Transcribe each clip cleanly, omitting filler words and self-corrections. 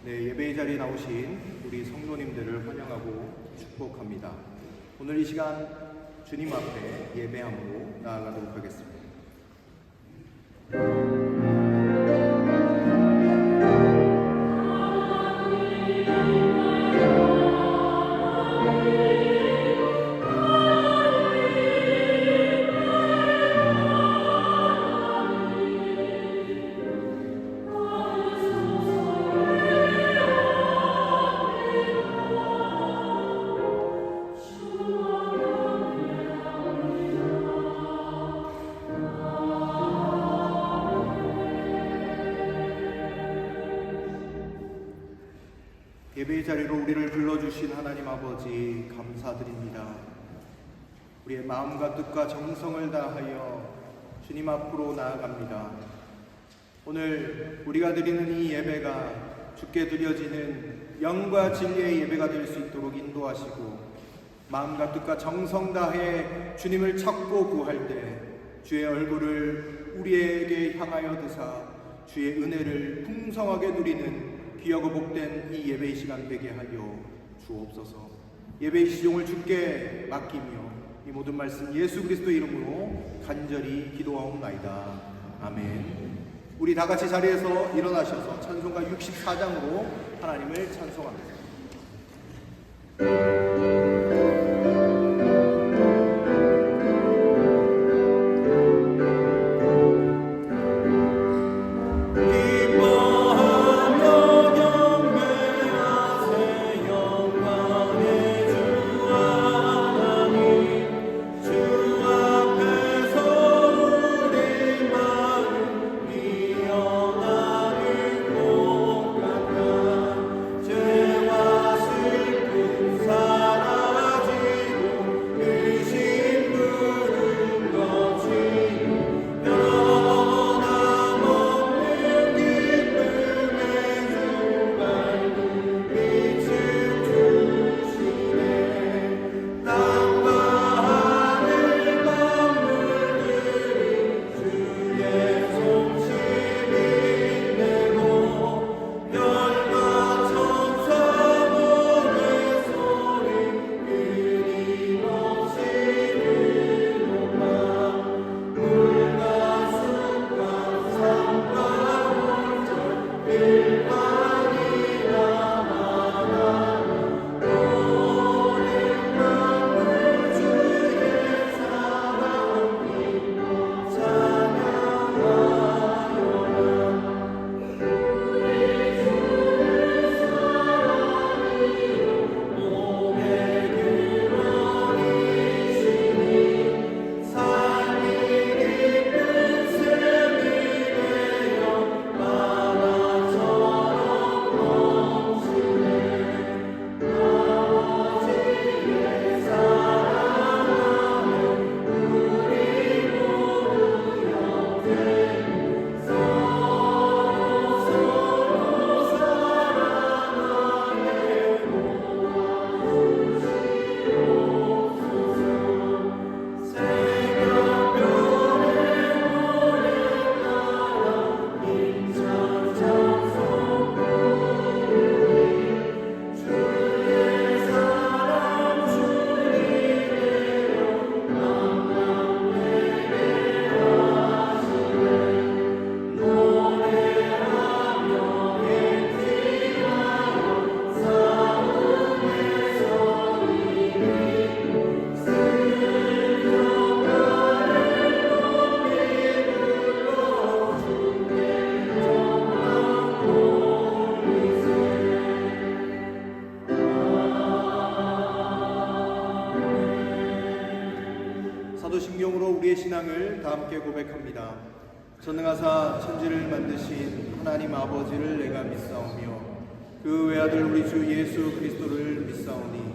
네, 예배의 자리에 나오신 우리 성도님들을 환영하고 축복합니다. 오늘 이 시간 주님 앞에 예배함으로 나아가도록 하겠습니다. 예배의 자리로 우리를 불러주신 하나님 아버지 감사드립니다. 우리의 마음과 뜻과 정성을 다하여 주님 앞으로 나아갑니다. 오늘 우리가 드리는 이 예배가 주께 드려지는 영과 진리의 예배가 될 수 있도록 인도하시고, 마음과 뜻과 정성 다해 주님을 찾고 구할 때 주의 얼굴을 우리에게 향하여 드사 주의 은혜를 풍성하게 누리는 귀하고 복된 이 예배의 시간 되게 하여 주옵소서. 예배의 시종을 주께 맡기며 이 모든 말씀 예수 그리스도의 이름으로 간절히 기도하옵나이다. 아멘. 우리 다 같이 자리에서 일어나셔서 찬송가 64장으로 하나님을 찬송합니다. 사도신경으로 우리의 신앙을 다 함께 고백합니다. 전능하사 천지를 만드신 하나님 아버지를 내가 믿사오며 그 외아들 우리 주 예수 그리스도를 믿사오니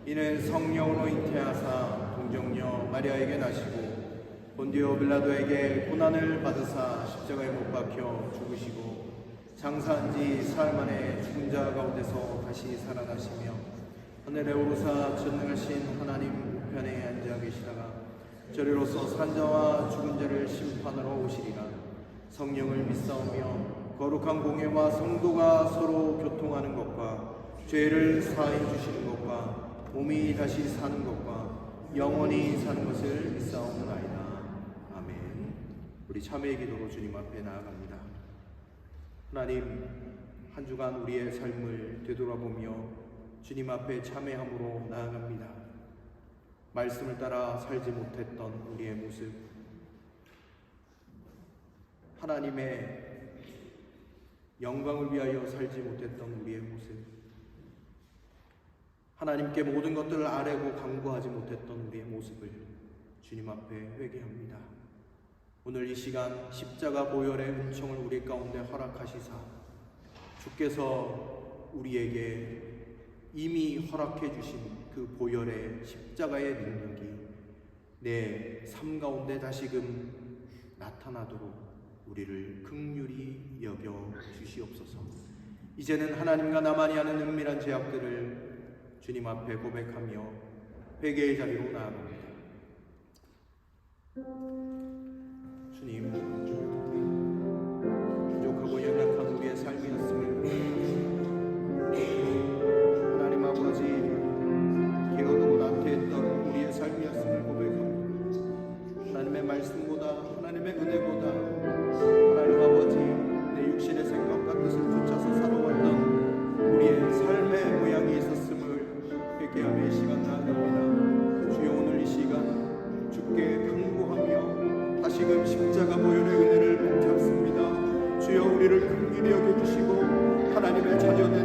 이는 성령으로 잉태하사 동정녀 마리아에게 나시고 본디오 빌라도에게 고난을 받으사 십자가에 못 박혀 죽으시고 장사한 지 사흘 만에 죽은 자 가운데서 다시 살아나시며 하늘에 오르사 전능하신 하나님 우편에 앉아 계시다가 저리로서 산 자와 죽은 자를 심판하러 오시리라. 성령을 믿사오며 거룩한 공예와 성도가 서로 교통하는 것과 죄를 사해 주시는 것과 몸이 다시 사는 것과 영원히 사는 것을 믿사옵나이다. 아멘. 우리 참회의 기도로 주님 앞에 나아갑니다. 하나님, 한 주간 우리의 삶을 되돌아보며 주님 앞에 참회함으로 나아갑니다. 말씀을 따라 살지 못했던 우리의 모습, 하나님의 영광을 위하여 살지 못했던 우리의 모습, 하나님께 모든 것들을 아뢰고 간구하지 못했던 우리의 모습을 주님 앞에 회개합니다. 오늘 이 시간 십자가 보혈의 은총을 우리 가운데 허락하시사 주께서 우리에게 이미 허락해 주신 그 보혈의 십자가의 능력이 내 삶 가운데 다시금 나타나도록 우리를 긍휼히 여겨 주시옵소서. 이제는 하나님과 나만이 하는 은밀한 죄악들을 주님 앞에 고백하며 회개의 자리로 나아갑니다. 주님, 부족하고 연약한 우리의 삶이었음을 고백합니다. 하나님 아버지, 게으르고 나태했던 우리의 삶이었음을 고백합니다. 하나님의 말씀보다, 하나님의 은혜보다 하나님 아버지, 내 육신의 생각과 뜻을 쫓아서 살아왔던 우리의 삶의 모양이 있었음을 회개하며 이 시간 나아갑니다. 주여, 오늘 이 시간 주께 간구하며 다시금 십자가 보혈의 은혜를 붙잡습니다. 주여, 우리를 긍휼히 여겨주시고 하나님의 자녀는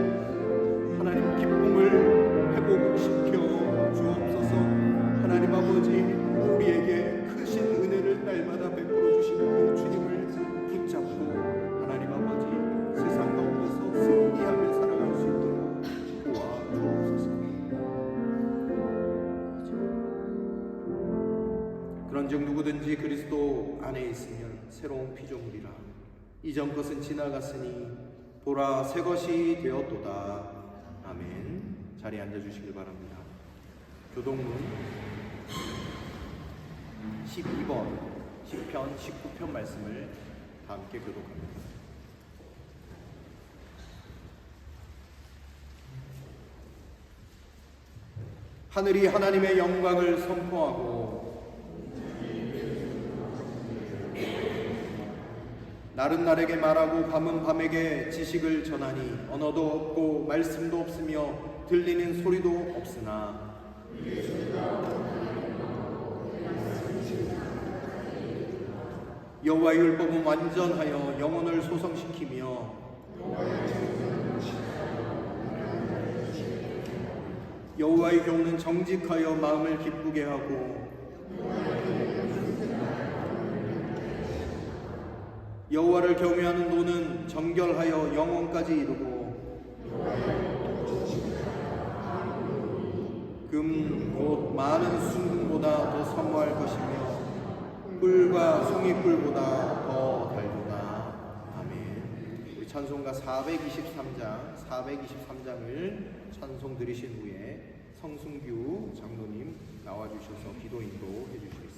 하나님 기쁨을 회복시켜 주옵소서. 하나님 아버지, 우리에게 크신 은혜를 날마다 베풀어 주시는 그 주님을 붙잡고 하나님 아버지, 세상 가운데서 승리하며 살아갈 수 있도록 도와주옵소서. 그런즉 누구든지 그리스도 안에 있으면 새로운 피조물이라. 이전 것은 지나갔으니 보라, 새 것이 되었도다. 아멘. 자리에 앉아주시길 바랍니다. 교동문 12번 10편 19편 말씀을 다 함께 교독합니다. 하늘이 하나님의 영광을 선포하고 날은 날에게 말하고 밤은 밤에게 지식을 전하니 언어도 없고 말씀도 없으며 들리는 소리도 없으나 여호와의 율법은 완전하여 영혼을 소성시키며 여호와의 교훈은 정직하여 마음을 기쁘게 하고 여호와를 경외하는 도는 정결하여 영혼까지 이루고 금 곧 많은 순금보다 더 사모할 것이며 꿀과 송이꿀보다 더 달도다. 아멘. 우리 찬송가 423장을 찬송 들으신 후에 성순규 장로님 나와주셔서 기도 인도 해주시겠습니다.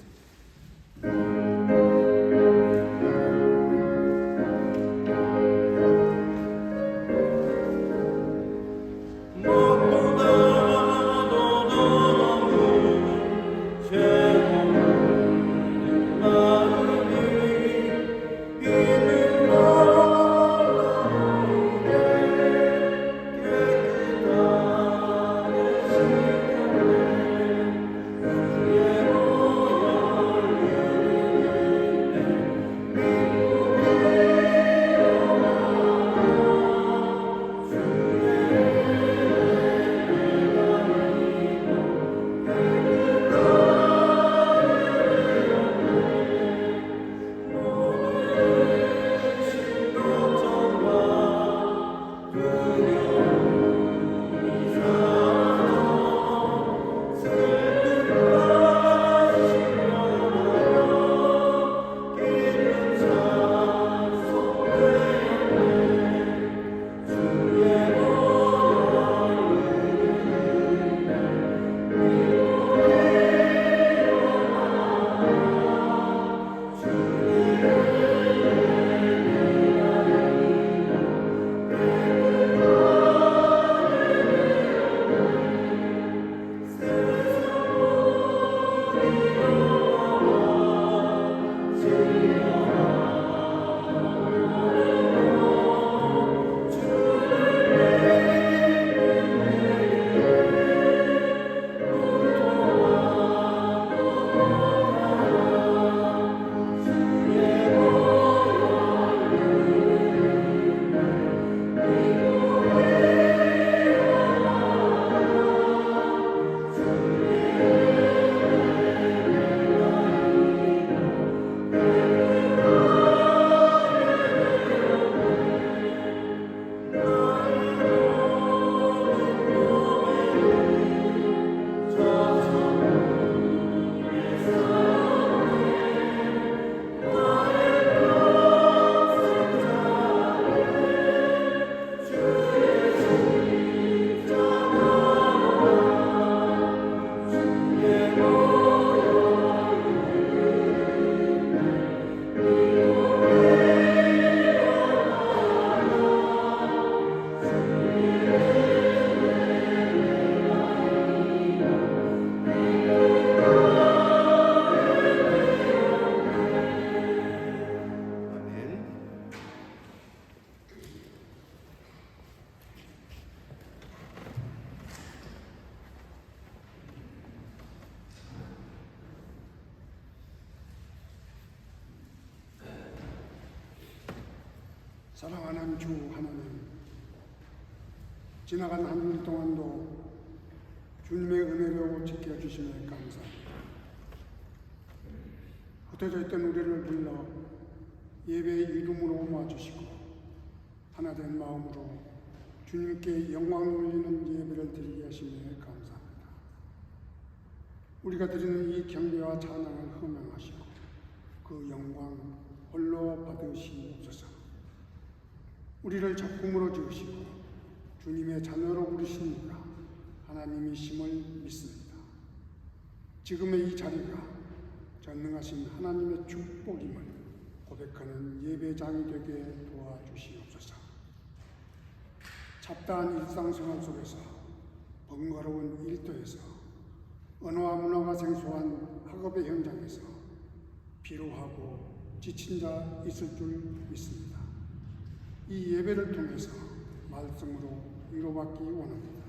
사랑하는 주 하나님, 지나간 한 주 동안도 주님의 은혜로 지켜주심에 감사합니다. 흩어져 있던 우리를 불러 예배의 이름으로 모아주시고 하나된 마음으로 주님께 영광을 올리는 예배를 드리게 하심에 감사합니다. 우리가 드리는 이 경배와 찬양을 허명하시고 그 영광 홀로 받으시옵소서. 우리를 작품으로 지으시고 주님의 자녀로 부르시니까 하나님이심을 믿습니다. 지금의 이 자리가 전능하신 하나님의 축복임을 고백하는 예배장이 되게 도와주시옵소서. 잡다한 일상생활 속에서 번거로운 일터에서 언어와 문화가 생소한 학업의 현장에서 피로하고 지친 자 있을 줄 믿습니다. 이 예배를 통해서 말씀으로 위로받기 원합니다.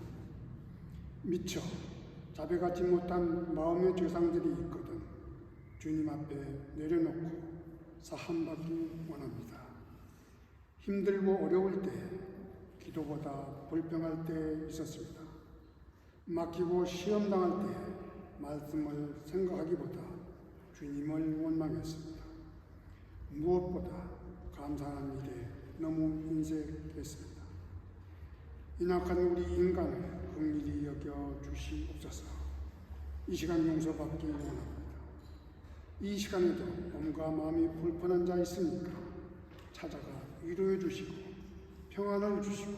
미처 자백하지 못한 마음의 죄상들이 있거든 주님 앞에 내려놓고 사함받기 원합니다. 힘들고 어려울 때 기도보다 불평할 때 있었습니다. 막히고 시험당할 때 말씀을 생각하기보다 주님을 원망했습니다. 무엇보다 감사한 일에 너무 인색했습니다. 인악한 우리 인간을 긍휼히 여겨 주시옵소서. 이 시간 용서받기 원합니다. 이 시간에도 몸과 마음이 불편한 자 있습니까? 찾아가 위로해 주시고 평안을 주시고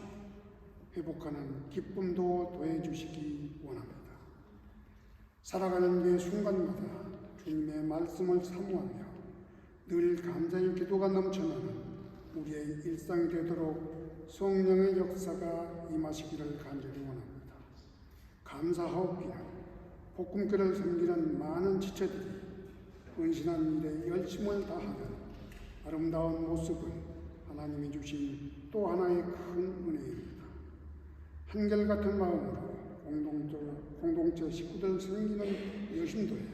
회복하는 기쁨도 더해 주시기 원합니다. 살아가는 매 순간마다 주님의 말씀을 사모하며 늘 감사의 기도가 넘쳐나는 우리의 일상이 되도록 성령의 역사가 임하시기를 간절히 원합니다. 감사하옵기는 복음교를 섬기는 많은 지체들이 헌신한 일에 열심을 다하는 아름다운 모습은 하나님이 주신 또 하나의 큰 은혜입니다. 한결같은 마음으로 공동체 식구들 섬기는 여신도에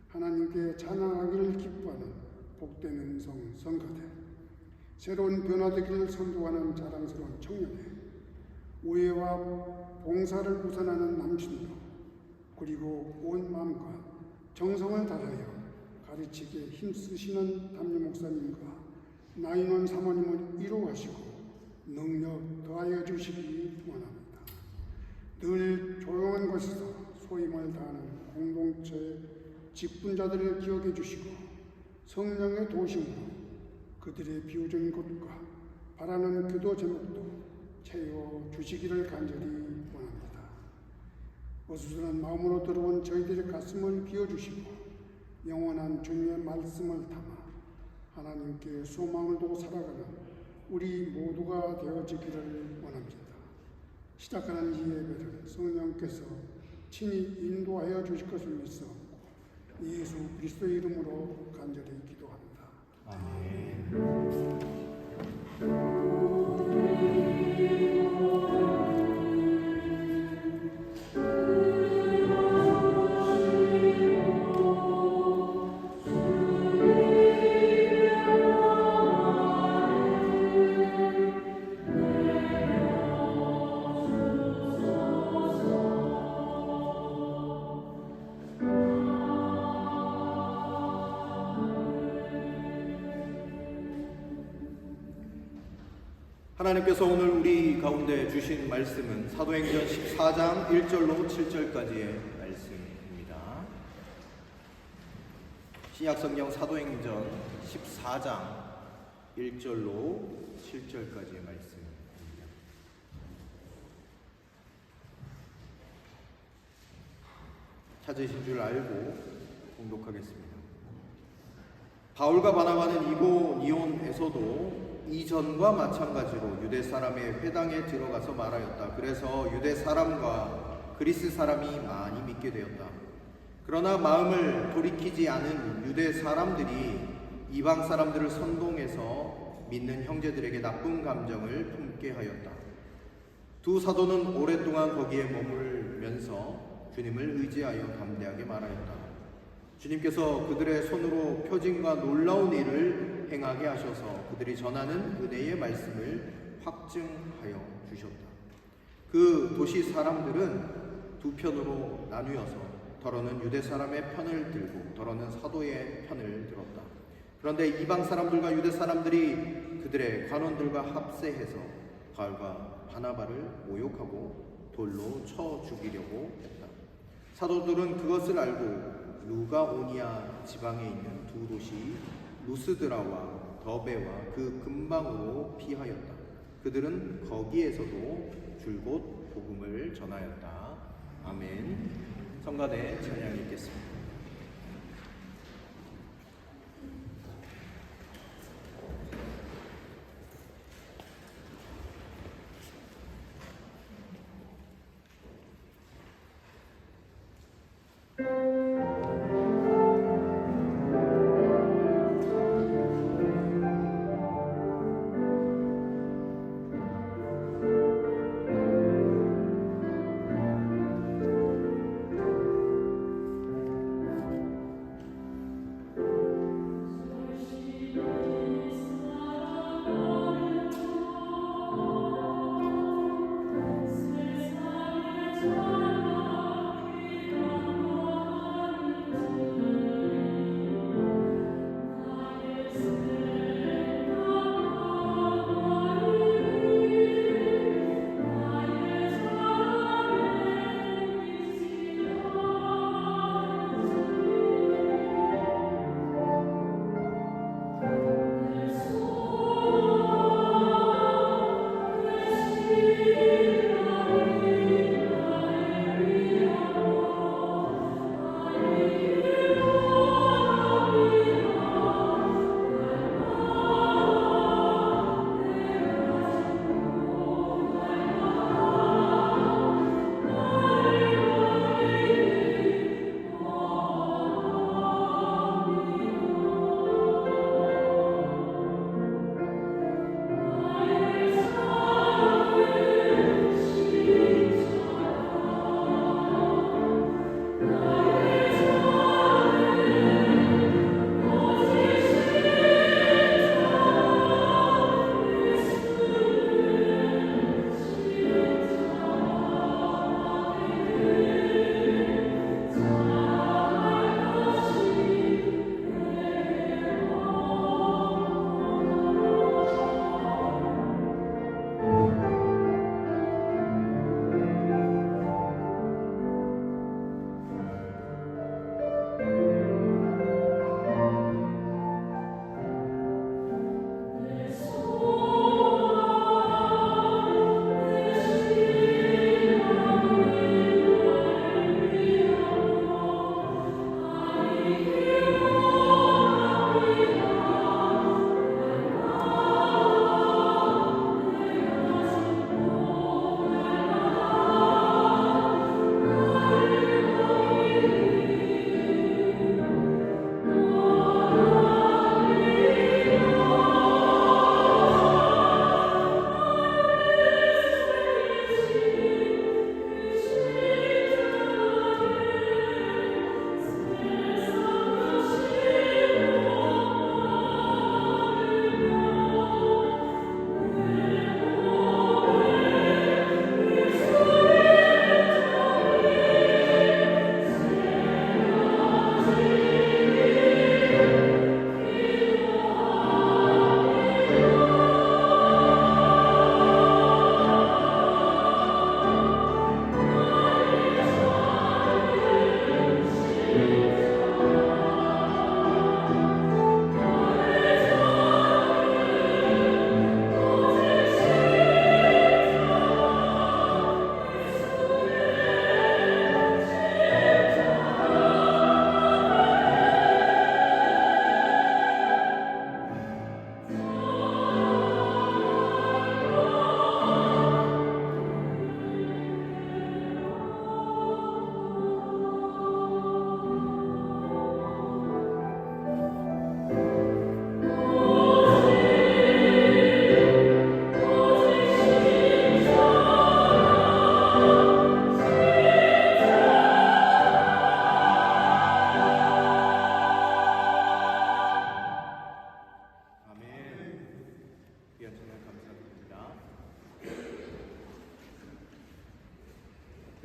하나님께 찬양하기를 기뻐하는 복된 음성 성가대, 새로운 변화되기를 선도하는 자랑스러운 청년회, 우애와 봉사를 우선하는 남신도, 그리고 온 마음과 정성을 다하여 가르치기에 힘쓰시는 담임 목사님과 나인원 사모님을 이루하시고 능력 더하여 주시기 원합니다. 늘 조용한 곳에서 소임을 다하는 공동체 직분자들을 기억해 주시고 성령의 도심으로 그들의 비워진 곳과 바라는 기도 제목도 채워 주시기를 간절히 원합니다. 어수선한 마음으로 들어온 저희들의 가슴을 비워주시고 영원한 주님의 말씀을 담아 하나님께 소망을 두고 살아가는 우리 모두가 되어지기를 원합니다. 시작하는 이 예배를 성령께서 친히 인도하여 주실 것을 믿사옵고 예수 그리스도의 이름으로 간절히 기도합니다. 아멘. 하나님께서 오늘 우리 가운데 주신 말씀은 사도행전 14장 1절로 7절까지의 말씀입니다. 신약성경 사도행전 14장 1절로 7절까지의 말씀입니다. 찾으신 줄 알고 공독하겠습니다. 바울과 바나바는 이고니온에서도 이전과 마찬가지로 유대 사람의 회당에 들어가서 말하였다. 그래서 유대 사람과 그리스 사람이 많이 믿게 되었다. 그러나 마음을 돌이키지 않은 유대 사람들이 이방 사람들을 선동해서 믿는 형제들에게 나쁜 감정을 품게 하였다. 두 사도는 오랫동안 거기에 머물면서 주님을 의지하여 담대하게 말하였다. 주님께서 그들의 손으로 표징과 놀라운 일을 일을 행하게 하셔서 그들이 전하는 은혜의 말씀을 확증하여 주셨다. 그 도시 사람들은 두 편으로 나뉘어서 더러는 유대 사람의 편을 들고 더러는 사도의 편을 들었다. 그런데 이방 사람들과 유대 사람들이 그들의 관원들과 합세해서 바울과 바나바를 모욕하고 돌로 쳐 죽이려고 했다. 사도들은 그것을 알고 루가오니아 지방에 있는 두 도시 루스드라와 더베와 그 근방으로 피하였다. 그들은 거기에서도 줄곧 복음을 전하였다. 아멘. 성가대 찬양이 있겠습니다.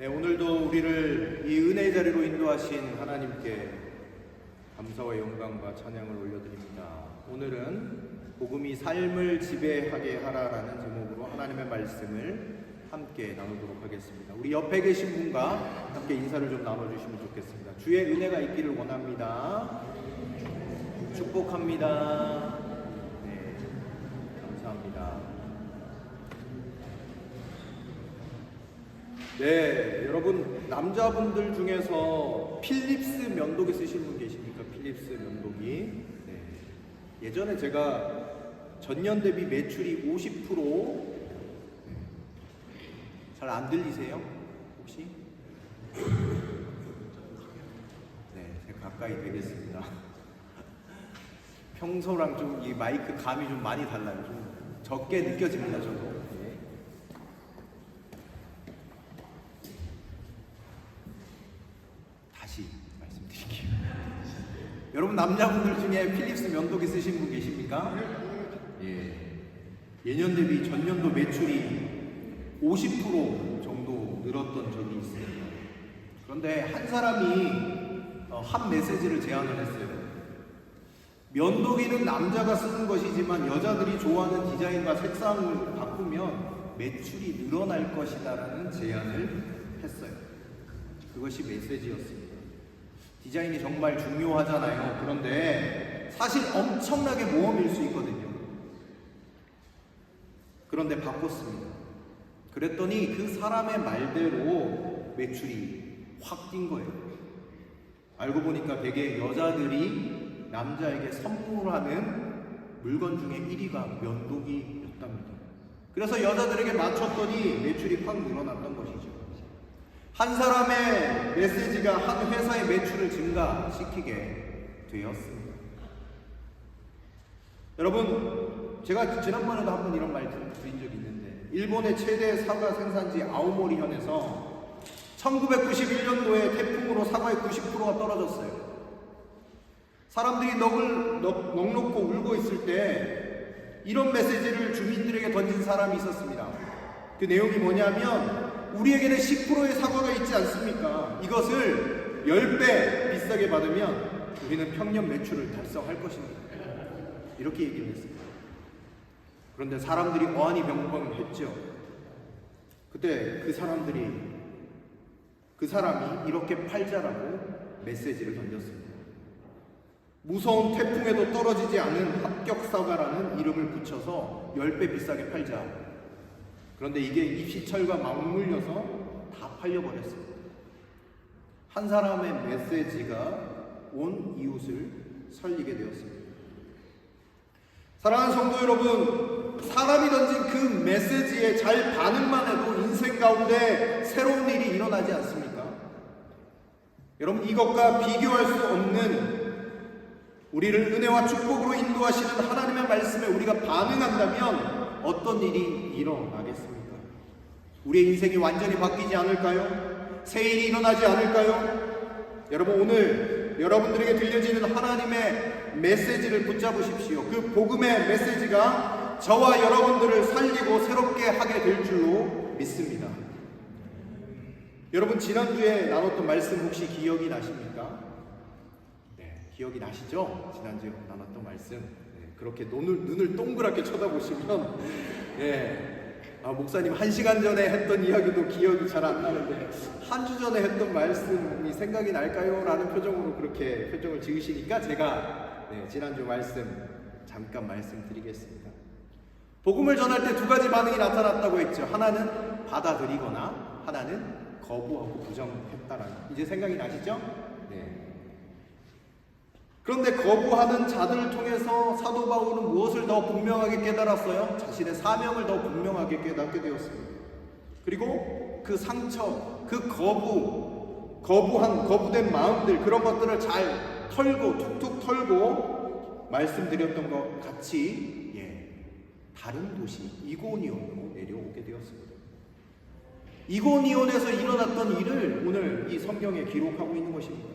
네, 오늘도 우리를 이 은혜의 자리로 인도하신 하나님께 감사와 영광과 찬양을 올려드립니다. 오늘은 복음이 삶을 지배하게 하라라는 제목으로 하나님의 말씀을 함께 나누도록 하겠습니다. 우리 옆에 계신 분과 함께 인사를 좀 나눠주시면 좋겠습니다. 주의 은혜가 있기를 원합니다. 축복합니다. 네, 감사합니다. 네, 여러분 남자분들 중에서 필립스 면도기 쓰시는 분 계십니까? 필립스 면도기. 네. 예전에 제가 전년 대비 매출이 50% 잘 안 들리세요? 혹시? 네, 제가 가까이 되겠습니다. 평소랑 좀 이 마이크 감이 좀 많이 달라요. 좀 적게 느껴집니다, 저도. 네. 다시 말씀드릴게요. 여러분 남자분들 중에 필립스 면도기 쓰신 분 계십니까? 예. 예년 대비 전년도 매출이 50% 정도 늘었던 적이 있습니다. 그런데 한 사람이 한 메시지를 제안을 했어요. 면도기는 남자가 쓰는 것이지만 여자들이 좋아하는 디자인과 색상을 바꾸면 매출이 늘어날 것이다라는 제안을 했어요. 그것이 메시지였습니다. 디자인이 정말 중요하잖아요. 그런데 사실 엄청나게 모험일 수 있거든요. 그런데 바꿨습니다. 그랬더니 그 사람의 말대로 매출이 확 뛴 거예요. 알고 보니까 되게 여자들이 남자에게 선물하는 물건 중에 1위가 면도기였답니다. 그래서 여자들에게 맞췄더니 매출이 확 늘어났던 것이죠. 한 사람의 메시지가 한 회사의 매출을 증가시키게 되었습니다. 여러분, 제가 지난번에도 한번 이런 말 드린 적이 있는데 일본의 최대 사과 생산지 아오모리현에서 1991년도에 태풍으로 사과의 90%가 떨어졌어요. 사람들이 넋놓고 울고 있을 때 이런 메시지를 주민들에게 던진 사람이 있었습니다. 그 내용이 뭐냐면 우리에게는 10%의 사과가 있지 않습니까? 이것을 10배 비싸게 받으면 우리는 평년 매출을 달성할 것입니다. 이렇게 얘기를 했습니다. 그런데 사람들이 어안이 병건했죠. 그때 그 사람이 이렇게 팔자라고 메시지를 던졌습니다. 무서운 태풍에도 떨어지지 않은 합격사과라는 이름을 붙여서 10배 비싸게 팔자. 그런데 이게 입시철과 맞물려서 다 팔려버렸습니다. 한 사람의 메시지가 온 이웃을 살리게 되었습니다. 사랑하는 성도 여러분, 사람이 던진 그 메시지에 잘 반응만 해도 인생 가운데 새로운 일이 일어나지 않습니까? 여러분, 이것과 비교할 수 없는 우리를 은혜와 축복으로 인도하시는 하나님의 말씀에 우리가 반응한다면 어떤 일이 일어나겠습니까? 우리의 인생이 완전히 바뀌지 않을까요? 새 일이 일어나지 않을까요? 여러분, 오늘 여러분들에게 들려지는 하나님의 메시지를 붙잡으십시오. 그 복음의 메시지가 저와 여러분들을 살리고 새롭게 하게 될 줄로 믿습니다. 여러분, 지난주에 나눴던 말씀 혹시 기억이 나십니까? 네, 기억이 나시죠? 지난주에 나눴던 말씀. 네, 그렇게 눈을 동그랗게 쳐다보시면 목사님 1시간 전에 했던 이야기도 기억이 잘 안 나는데 한 주 전에 했던 말씀이 생각이 날까요? 라는 표정으로 그렇게 표정을 지으시니까 제가 지난주 말씀 잠깐 말씀드리겠습니다. 복음을 전할 때 두 가지 반응이 나타났다고 했죠. 하나는 받아들이거나 하나는 거부하고 부정했다라는. 이제 생각이 나시죠? 네. 그런데 거부하는 자들을 통해서 사도 바울은 무엇을 더 분명하게 깨달았어요? 자신의 사명을 더 분명하게 깨닫게 되었습니다. 그리고 그 상처, 그 거부된 마음들, 그런 것들을 잘 털고 툭툭 털고 말씀드렸던 것 같이 다른 도시 이고니온으로 내려오게 되었습니다. 이고니온에서 일어났던 일을 오늘 이 성경에 기록하고 있는 것입니다.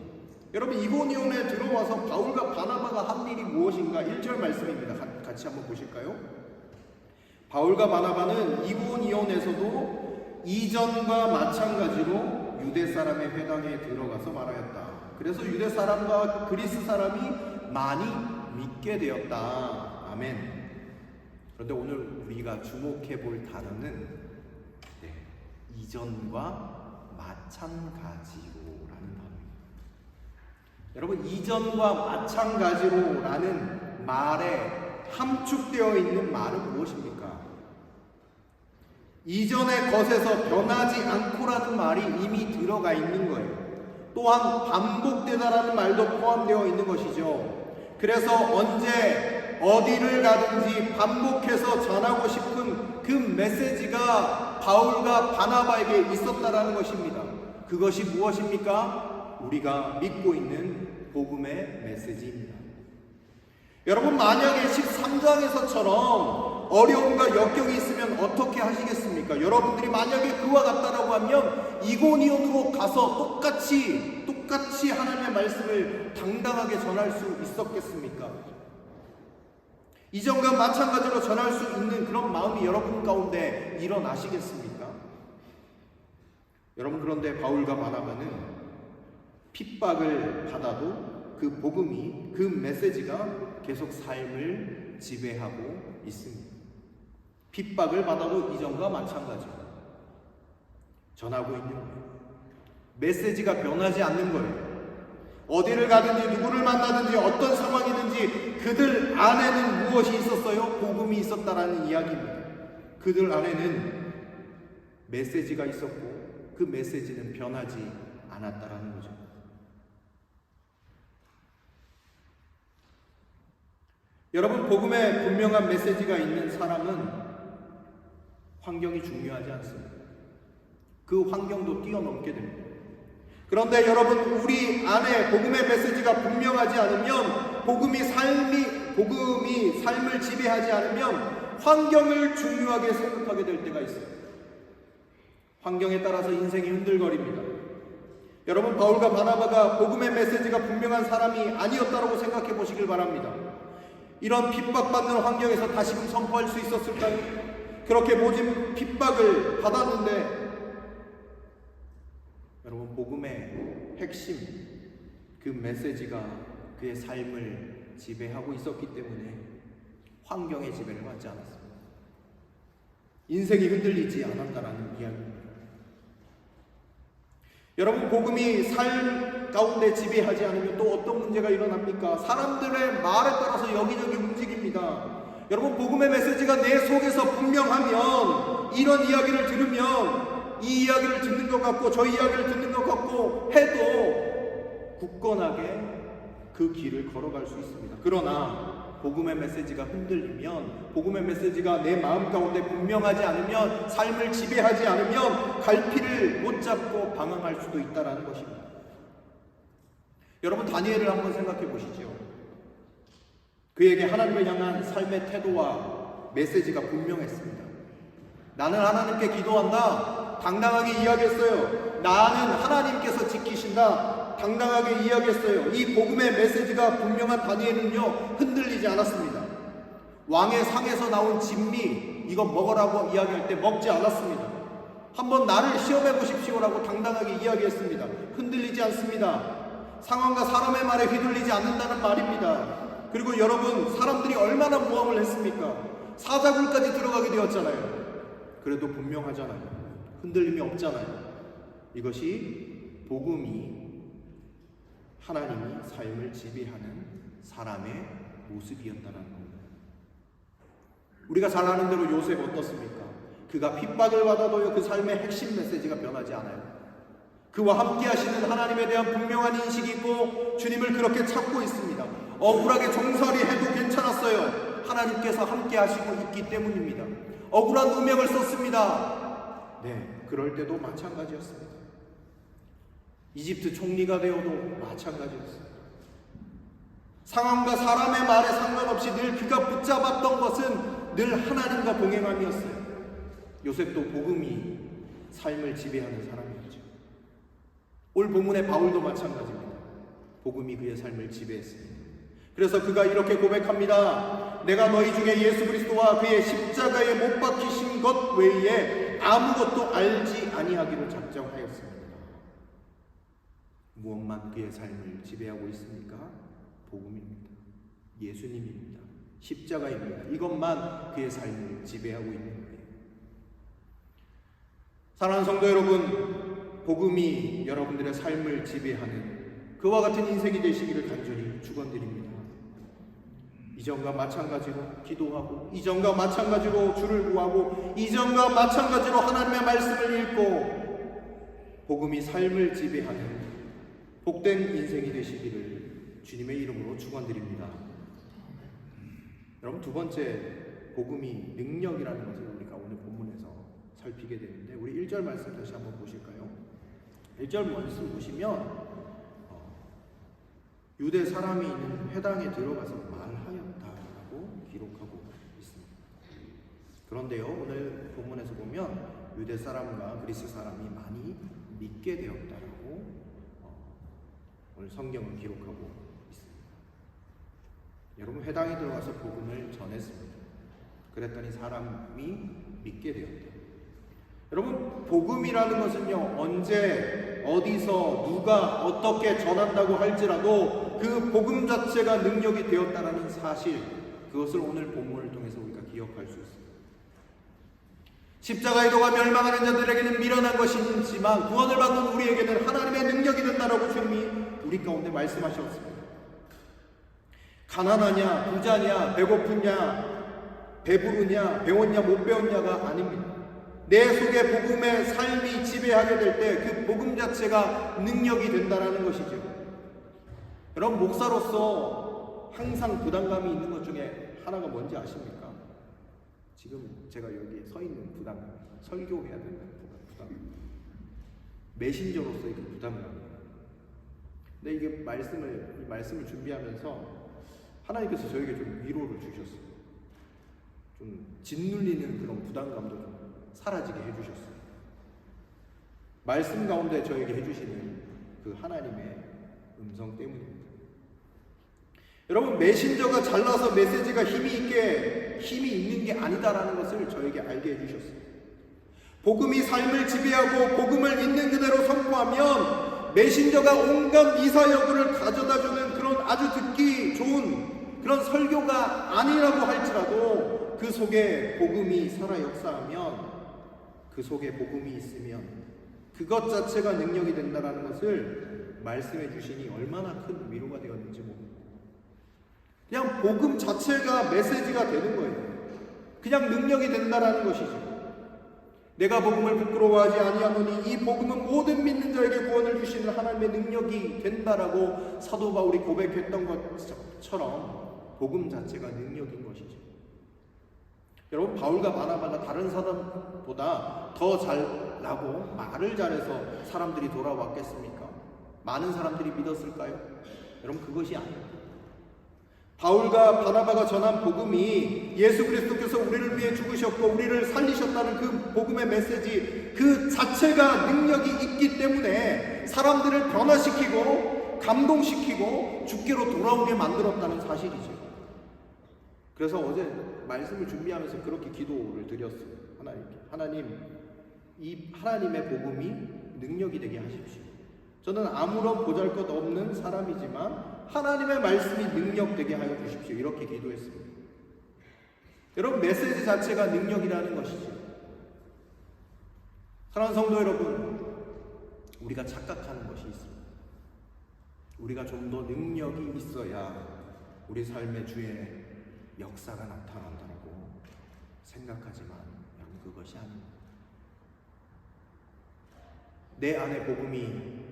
여러분, 이고니온에 들어와서 바울과 바나바가 한 일이 무엇인가? 1절 말씀입니다. 같이 한번 보실까요? 바울과 바나바는 이고니온에서도 이전과 마찬가지로 유대 사람의 회당에 들어가서 말하였다. 그래서 유대 사람과 그리스 사람이 많이 믿게 되었다. 아멘. 그런데 오늘 우리가 주목해 볼 단어는 이전과 마찬가지로라는 단어입니다. 여러분, 이전과 마찬가지로라는 말에 함축되어 있는 말은 무엇입니까? 이전의 것에서 변하지 않고라는 말이 이미 들어가 있는 거예요. 또한 반복되다라는 말도 포함되어 있는 것이죠. 그래서 언제 어디를 가든지 반복해서 전하고 싶은 그 메시지가 바울과 바나바에게 있었다라는 것입니다. 그것이 무엇입니까? 우리가 믿고 있는 복음의 메시지입니다. 여러분, 만약에 13장에서처럼 어려움과 역경이 있으면 어떻게 하시겠습니까? 여러분들이 만약에 그와 같다라고 하면 이고니온으로 가서 똑같이 하나님의 말씀을 당당하게 전할 수 있었겠습니까? 이전과 마찬가지로 전할 수 있는 그런 마음이 여러분 가운데 일어나시겠습니까? 여러분, 그런데 바울과 바나바는 핍박을 받아도 그 복음이, 그 메시지가 계속 삶을 지배하고 있습니다. 핍박을 받아도 이전과 마찬가지로 전하고 있는 거예요. 메시지가 변하지 않는 거예요. 어디를 가든지 누구를 만나든지 어떤 상황이든지 그들 안에는 무엇이 있었어요? 복음이 있었다라는 이야기입니다. 그들 안에는 메시지가 있었고 그 메시지는 변하지 않았다라는 거죠. 여러분, 복음에 분명한 메시지가 있는 사람은 환경이 중요하지 않습니다. 그 환경도 뛰어넘게 됩니다. 그런데 여러분, 우리 안에 복음의 메시지가 분명하지 않으면, 복음이 삶을 지배하지 않으면 환경을 중요하게 생각하게 될 때가 있어요. 환경에 따라서 인생이 흔들거립니다. 여러분, 바울과 바나바가 복음의 메시지가 분명한 사람이 아니었다고 생각해 보시길 바랍니다. 이런 핍박받는 환경에서 다시금 선포할 수 있었을까요? 그렇게 모진 핍박을 받았는데, 여러분, 복음의 핵심, 그 메시지가 그의 삶을 지배하고 있었기 때문에 환경의 지배를 받지 않았습니다. 인생이 흔들리지 않았다라는 이야기입니다. 여러분, 복음이 삶 가운데 지배하지 않으면 또 어떤 문제가 일어납니까? 사람들의 말에 따라서 여기저기 움직입니다. 여러분, 복음의 메시지가 내 속에서 분명하면, 이런 이야기를 들으면 이 이야기를 듣는 것 같고 저 이야기를 듣는 것 같고 해도 굳건하게 그 길을 걸어갈 수 있습니다. 그러나 복음의 메시지가 흔들리면, 복음의 메시지가 내 마음 가운데 분명하지 않으면, 삶을 지배하지 않으면 갈피를 못 잡고 방황할 수도 있다는 것입니다. 여러분, 다니엘을 한번 생각해 보시죠. 그에게 하나님을 향한 삶의 태도와 메시지가 분명했습니다. 나는 하나님께 기도한다. 당당하게 이야기했어요. 나는 하나님께서 지키신다. 당당하게 이야기했어요. 이 복음의 메시지가 분명한 다니엘은요, 흔들리지 않았습니다. 왕의 상에서 나온 진미, 이거 먹으라고 이야기할 때 먹지 않았습니다. 한번 나를 시험해 보십시오라고 당당하게 이야기했습니다. 흔들리지 않습니다. 상황과 사람의 말에 휘둘리지 않는다는 말입니다. 그리고 여러분, 사람들이 얼마나 모함을 했습니까? 사자굴까지 들어가게 되었잖아요. 그래도 분명하잖아요. 흔들림이 없잖아요. 이것이 복음이 하나님이 삶을 지배하는 사람의 모습이었다는 겁니다. 우리가 잘 아는 대로 요셉 어떻습니까? 그가 핍박을 받아도요, 그 삶의 핵심 메시지가 변하지 않아요. 그와 함께 하시는 하나님에 대한 분명한 인식이 있고 주님을 그렇게 찾고 있습니다. 억울하게 종살이 해도 괜찮았어요. 하나님께서 함께 하시고 있기 때문입니다. 억울한 누명을 썼습니다. 네, 그럴 때도 마찬가지였습니다. 이집트 총리가 되어도 마찬가지였습니다. 상황과 사람의 말에 상관없이 늘 그가 붙잡았던 것은 늘 하나님과 동행함이었어요. 요셉도 복음이 삶을 지배하는 사람이었죠. 올 본문의 바울도 마찬가지입니다. 복음이 그의 삶을 지배했습니다. 그래서 그가 이렇게 고백합니다. 내가 너희 중에 예수 그리스도와 그의 십자가에 못 박히신 것 외에 아무것도 알지 아니하기로 작정하였습니다. 무엇만 그의 삶을 지배하고 있습니까? 복음입니다. 예수님입니다. 십자가입니다. 이것만 그의 삶을 지배하고 있는 거예요. 사랑하는 성도 여러분, 복음이 여러분들의 삶을 지배하는 그와 같은 인생이 되시기를 간절히 축원드립니다. 이전과 마찬가지로 기도하고, 이전과 마찬가지로 주를 구하고, 이전과 마찬가지로 하나님의 말씀을 읽고, 복음이 삶을 지배하는 복된 인생이 되시기를 주님의 이름으로 축원드립니다. 여러분, 두 번째, 복음이 능력이라는 것을 우리가 오늘 본문에서 살피게 되는데, 우리 1절 말씀 다시 한번 보실까요? 1절 말씀 보시면 유대 사람이 있는 회당에 들어가서 말하였다라고 기록하고 있습니다. 그런데요, 오늘 본문에서 보면 유대 사람과 그리스 사람이 많이 믿게 되었다라고 오늘 성경은 기록하고 있습니다. 여러분, 회당에 들어가서 복음을 전했습니다. 그랬더니 사람이 믿게 되었다. 여러분, 복음이라는 것은요, 언제 어디서 누가 어떻게 전한다고 할지라도 그 복음 자체가 능력이 되었다는 사실, 그것을 오늘 본문을 통해서 우리가 기억할 수 있습니다. 십자가의 도가 멸망하는 자들에게는 미련한 것이지만 구원을 받는 우리에게는 하나님의 능력이 된다라고 주님이 우리 가운데 말씀하셨습니다. 가난하냐, 부자냐, 배고프냐, 배부르냐, 배웠냐, 못 배웠냐가 아닙니다. 내 속에 복음의 삶이 지배하게 될 때 그 복음 자체가 능력이 된다는 것이죠. 여러분, 목사로서 항상 부담감이 있는 것 중에 하나가 뭔지 아십니까? 지금 제가 여기 서 있는 부담감, 설교해야 된다는 부담감, 메신저로서의 그 부담감이에요. 근데 이게 말씀을 준비하면서 하나님께서 저에게 좀 위로를 주셨어요. 좀 짓눌리는 그런 부담감도 좀 사라지게 해주셨어요. 말씀 가운데 저에게 해주시는 그 하나님의 음성 때문입니다. 여러분, 메신저가 잘나서 메시지가 힘이 있는 게 아니다라는 것을 저에게 알게 해주셨어요. 복음이 삶을 지배하고 복음을 있는 그대로 선포하면 메신저가 온갖 미사여구를 가져다주는 그런 아주 듣기 좋은 그런 설교가 아니라고 할지라도 그 속에 복음이 살아 역사하면, 그 속에 복음이 있으면 그것 자체가 능력이 된다는 것을 말씀해 주시니 얼마나 큰 위로가 되었는지 모릅니다. 그냥 복음 자체가 메시지가 되는 거예요. 그냥 능력이 된다는 것이죠. 내가 복음을 부끄러워하지 아니하노니 이 복음은 모든 믿는 자에게 구원을 주시는 하나님의 능력이 된다라고 사도 바울이 고백했던 것처럼 복음 자체가 능력인 것이죠. 여러분, 바울과 바나바가 다른 사람보다 더 잘나고 말을 잘해서 사람들이 돌아왔겠습니까? 많은 사람들이 믿었을까요? 여러분, 그것이 아닙니다. 바울과 바나바가 전한 복음이 예수 그리스도께서 우리를 위해 죽으셨고 우리를 살리셨다는 그 복음의 메시지 그 자체가 능력이 있기 때문에 사람들을 변화시키고 감동시키고 주께로 돌아오게 만들었다는 사실이죠. 그래서 어제 말씀을 준비하면서 그렇게 기도를 드렸어요. 하나님께. 하나님, 이 하나님의 복음이 능력이 되게 하십시오. 저는 아무런 보잘것 없는 사람이지만 하나님의 말씀이 능력되게 하여 주십시오. 이렇게 기도했습니다. 여러분, 메시지 자체가 능력이라는 것이죠. 사랑하는 성도 여러분, 우리가 착각하는 것이 있습니다. 우리가 좀 더 능력이 있어야 우리 삶의 주의 역사가 나타난다고 생각하지만 여러분, 그것이 아닙니다. 내 안에 복음이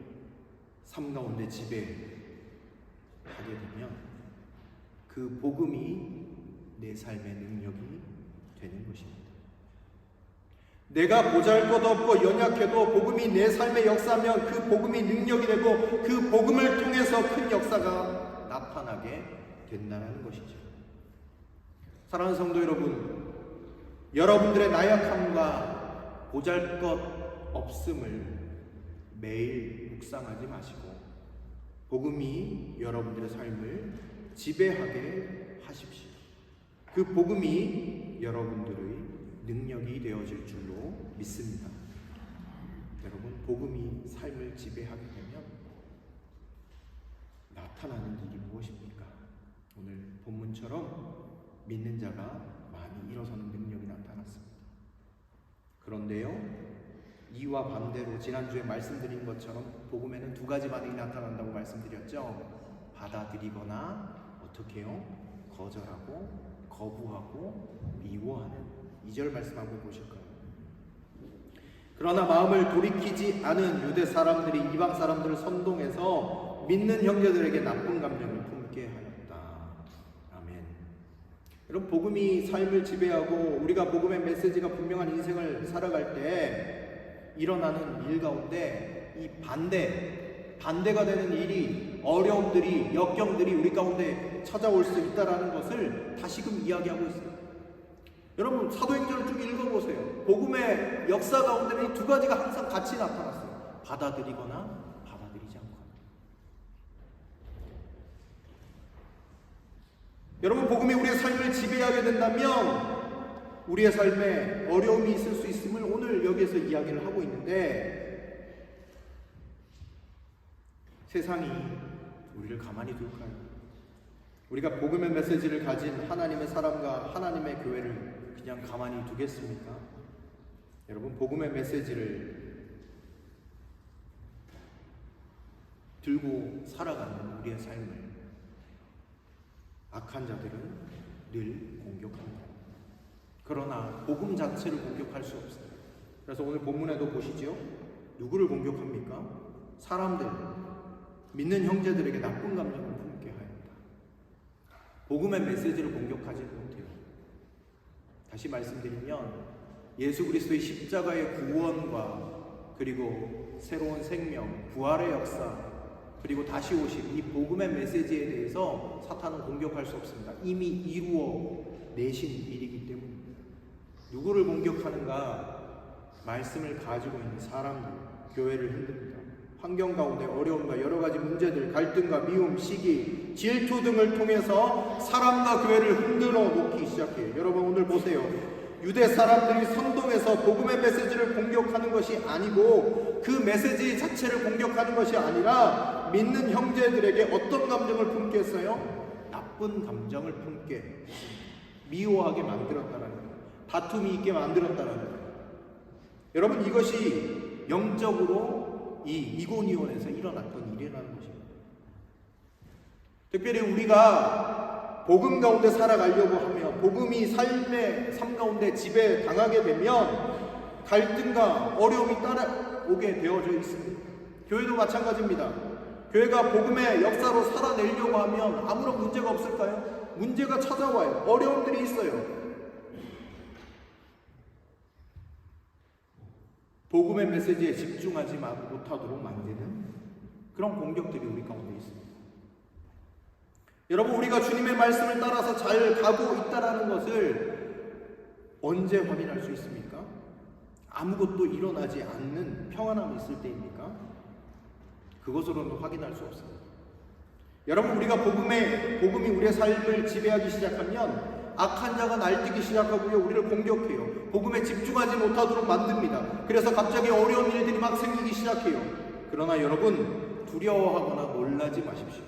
삶 가운데 지배하게 되면 그 복음이 내 삶의 능력이 되는 것입니다. 내가 보잘것없고 연약해도 복음이 내 삶에 역사하면 그 복음이 능력이 되고 그 복음을 통해서 큰 역사가 나타나게 된다는 것이죠. 사랑하는 성도 여러분, 여러분들의 나약함과 보잘것없음을 매일 묵상하지 마시고 복음이 여러분들의 삶을 지배하게 하십시오. 그 복음이 여러분들의 능력이 되어질 줄로 믿습니다. 여러분, 복음이 삶을 지배하게 되면 나타나는 일이 무엇입니까? 오늘 본문처럼 믿는 자가 많이 일어서는 능력이 나타났습니다. 그런데요, 이와 반대로 지난주에 말씀드린 것처럼 복음에는 두 가지 반응이 나타난다고 말씀드렸죠. 받아들이거나 어떻게 해요? 거절하고 거부하고 미워하는 2절 말씀 한번 보실까요? 그러나 마음을 돌이키지 않은 유대 사람들이 이방 사람들을 선동해서 믿는 형제들에게 나쁜 감정을 품게 하였다. 아멘. 여러분, 복음이 삶을 지배하고 우리가 복음의 메시지가 분명한 인생을 살아갈 때 일어나는 일 가운데 이 반대가 되는 일이, 어려움들이, 역경들이 우리 가운데 찾아올 수 있다는 것을 다시금 이야기하고 있습니다. 여러분, 사도행전을 쭉 읽어보세요. 복음의 역사 가운데는 이 두 가지가 항상 같이 나타났어요. 받아들이거나 받아들이지 않거나. 여러분, 복음이 우리의 삶을 지배하게 된다면 우리의 삶에 어려움이 있을 수 있음을 오늘 여기에서 이야기를 하고 있는데, 세상이 우리를 가만히 둘까요? 우리가 복음의 메시지를 가진 하나님의 사람과 하나님의 교회를 그냥 가만히 두겠습니까? 여러분, 복음의 메시지를 들고 살아가는 우리의 삶을 악한 자들은 늘 공격합니다. 그러나 복음 자체를 공격할 수 없어요. 그래서 오늘 본문에도 보시죠. 누구를 공격합니까? 사람들, 믿는 형제들에게 나쁜 감정을 품게 하였다. 복음의 메시지를 공격하지 못해요. 다시 말씀드리면 예수 그리스도의 십자가의 구원과 그리고 새로운 생명, 부활의 역사, 그리고 다시 오신 이 복음의 메시지에 대해서 사탄은 공격할 수 없습니다. 이미 이루어 내신 일이기 때문입니다. 누구를 공격하는가? 말씀을 가지고 있는 사람들, 교회를 흔듭니다. 환경 가운데 어려움과 여러 가지 문제들, 갈등과 미움, 시기, 질투 등을 통해서 사람과 교회를 흔들어 놓기 시작해요. 여러분, 오늘 보세요. 유대 사람들이 선동해서 복음의 메시지를 공격하는 것이 아니고 그 메시지 자체를 공격하는 것이 아니라 믿는 형제들에게 어떤 감정을 품게 했어요? 나쁜 감정을 품게, 미워하게 만들었다는 거예요. 다툼이 있게 만들었다는 거예요. 여러분, 이것이 영적으로 이 이고니온에서 일어났던 일이라는 것입니다. 특별히 우리가 복음 가운데 살아가려고 하면, 복음이 삶의 삶 가운데 지배당하게 되면 갈등과 어려움이 따라오게 되어져 있습니다. 교회도 마찬가지입니다. 교회가 복음의 역사로 살아내려고 하면 아무런 문제가 없을까요? 문제가 찾아와요. 어려움들이 있어요. 복음의 메시지에 집중하지 못하도록 만드는 그런 공격들이 우리 가운데 있습니다. 여러분, 우리가 주님의 말씀을 따라서 잘 가고 있다는 것을 언제 확인할 수 있습니까? 아무것도 일어나지 않는 평안함이 있을 때입니까? 그것으로는 확인할 수 없습니다. 여러분, 우리가 복음이 우리의 삶을 지배하기 시작하면 악한 자가 날뛰기 시작하고요, 우리를 공격해요. 복음에 집중하지 못하도록 만듭니다. 그래서 갑자기 어려운 일들이 막 생기기 시작해요. 그러나 여러분, 두려워하거나 놀라지 마십시오.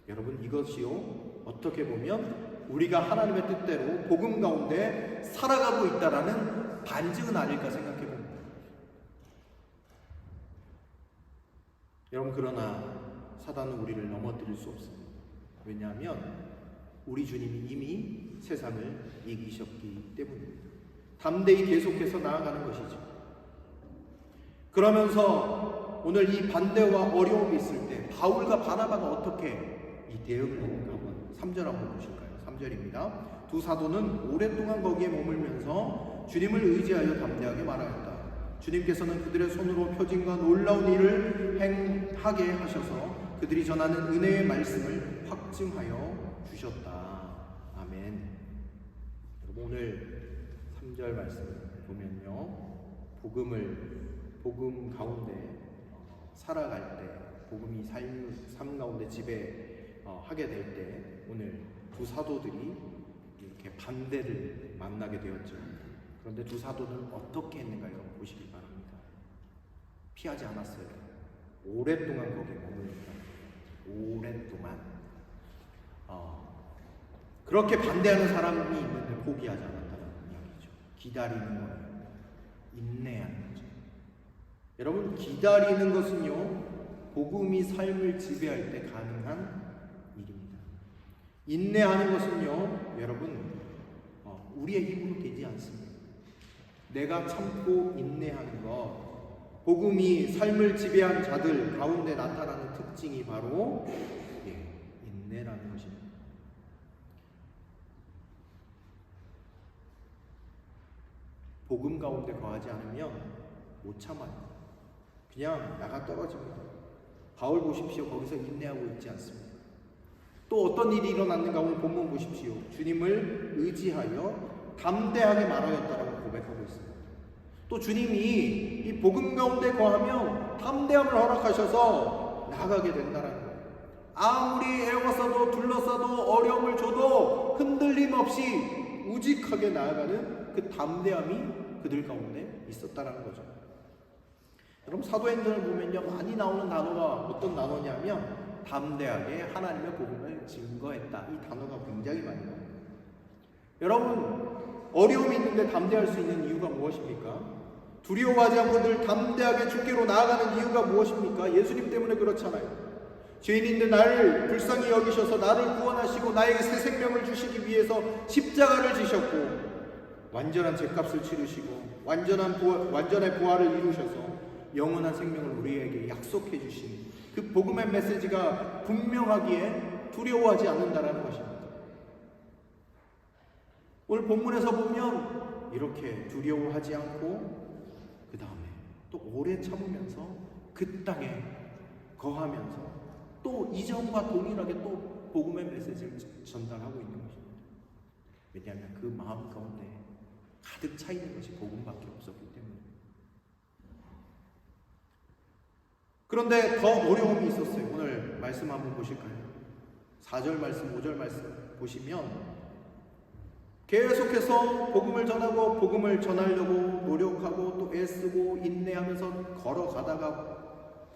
여러분, 이것이요, 어떻게 보면 우리가 하나님의 뜻대로 복음 가운데 살아가고 있다라는 반증은 아닐까 생각해 봅니다. 여러분, 그러나 사단은 우리를 넘어뜨릴 수 없습니다. 왜냐하면 우리 주님이 이미 세상을 이기셨기 때문입니다. 담대히 계속해서 나아가는 것이죠. 그러면서 오늘 이 반대와 어려움이 있을 때 바울과 바나바가 어떻게 이 대응을 했는가 한번 3절 한번 보실까요? 3절입니다. 두 사도는 오랫동안 거기에 머물면서 주님을 의지하여 담대하게 말하였다. 주님께서는 그들의 손으로 표징과 놀라운 일을 행하게 하셔서 그들이 전하는 은혜의 말씀을 확증하여 주셨다. 아멘. 여러분, 오늘 3절 말씀 보면요, 복음 가운데 살아갈 때, 복음이 삶 가운데 지배하게 될 때 오늘 두 사도들이 이렇게 반대를 만나게 되었죠. 그런데 두 사도는 어떻게 했는가 여러분 보시기 바랍니다. 피하지 않았어요. 오랫동안 거기에 머물렀다. 오랫동안. 그렇게 반대하는 사람이 있는데 포기하지 않았다는 이야기죠. 기다리는 거예요. 인내하는 거죠. 여러분, 기다리는 것은요, 복음이 삶을 지배할 때 가능한 일입니다. 인내하는 것은요, 여러분, 우리의 힘으로 되지 않습니다. 내가 참고 인내하는 것, 복음이 삶을 지배한 자들 가운데 나타나는 특징이 바로 인내라는 것입니다. 복음 가운데 거하지 않으면 못 참아요. 그냥 나가 떨어집니다. 바울 보십시오. 거기서 인내하고 있지 않습니다. 또 어떤 일이 일어났는가 오늘 본문 보십시오. 주님을 의지하여 담대하게 말하였다라고 고백하고 있습니다. 또 주님이 이 복음 가운데 거하며 담대함을 허락하셔서 나아가게 된다는 거예요. 아무리 애워서도 둘러싸도 어려움을 줘도 흔들림 없이 우직하게 나아가는 그 담대함이 그들 가운데 있었다는 거죠. 여러분, 사도행전을 보면요, 많이 나오는 단어가 어떤 단어냐면 담대하게 하나님의 복음을 증거했다. 이 단어가 굉장히 많이 나옵니다. 여러분, 어려움이 있는데 담대할 수 있는 이유가 무엇입니까? 두려워하지 않고 늘 담대하게 주께로 나아가는 이유가 무엇입니까? 예수님 때문에 그렇잖아요. 죄인인데 나를 불쌍히 여기셔서 나를 구원하시고 나에게 새 생명을 주시기 위해서 십자가를 지셨고 완전한 죗값을 치르시고 완전의 부활을 이루셔서 영원한 생명을 우리에게 약속해 주신 그 복음의 메시지가 분명하기에 두려워하지 않는다라는 것입니다. 오늘 본문에서 보면 이렇게 두려워하지 않고 그 다음에 또 오래 참으면서 그 땅에 거하면서 또 이전과 동일하게 또 복음의 메시지를 전달하고 있는 것입니다. 왜냐하면 그 마음 가운데 가득 차 있는 것이 복음밖에 없었기 때문에. 그런데 더 어려움이 있었어요. 오늘 말씀 한번 보실까요? 4절 말씀, 5절 말씀 보시면 계속해서 복음을 전하고 복음을 전하려고 노력하고 또 애쓰고 인내하면서 걸어가다가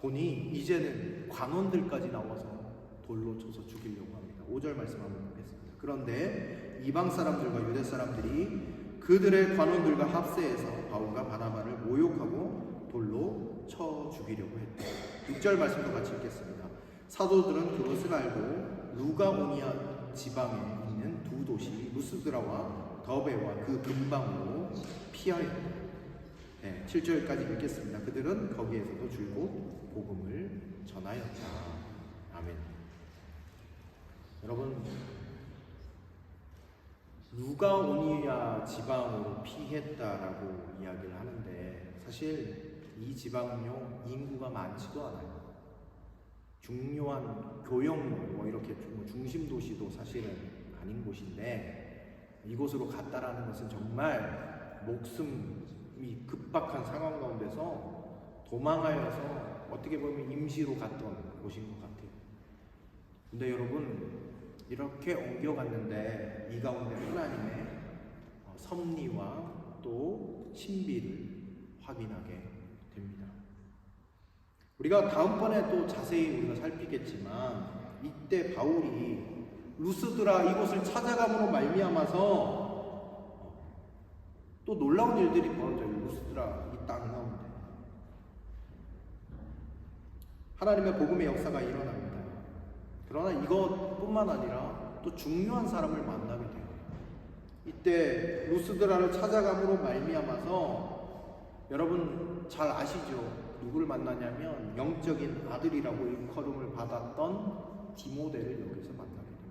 보니 이제는 관원들까지 나와서 돌로 쳐서 죽이려고 합니다. 5절 말씀 한번 보겠습니다. 그런데 이방 사람들과 유대 사람들이 그들의 관원들과 합세해서 바울과 바나바를 모욕하고 돌로 쳐 죽이려고 했다. 6절 말씀도 같이 읽겠습니다. 사도들은 그것을 알고 루가오니아 지방에 있는 두 도시 루스드라와 더베와 그 근방으로 피하였다. 7절까지 읽겠습니다. 그들은 거기에서도 줄곧 복음을 전하였다. 아멘. 여러분, 루가오니아 지방으로 피했다라고 이야기를 하는데 사실 이 지방은요 인구가 많지도 않아요. 중요한 교역로 이렇게 중심 도시도 사실은 아닌 곳인데 이곳으로 갔다라는 것은 정말 목숨이 급박한 상황 가운데서 도망하여서 어떻게 보면 임시로 갔던 곳인 것 같아요. 근데 여러분, 이렇게 옮겨갔는데 이 가운데 하나님의 섭리와 또 신비를 확인하게 됩니다. 우리가 다음번에 또 자세히 우리가 살피겠지만 이때 바울이 루스드라 이곳을 찾아감으로 말미암아서 또 놀라운 일들이 벌어져요. 루스드라 이 땅 가운데 하나님의 복음의 역사가 일어납니다. 그러나 이것뿐만 아니라 또 중요한 사람을 만나게 돼요. 이때 루스드라를 찾아감으로 말미암아서 여러분 잘 아시죠? 누구를 만나냐면 영적인 아들이라고 일컬음을 받았던 디모데를 여기서 만나게 됩니다.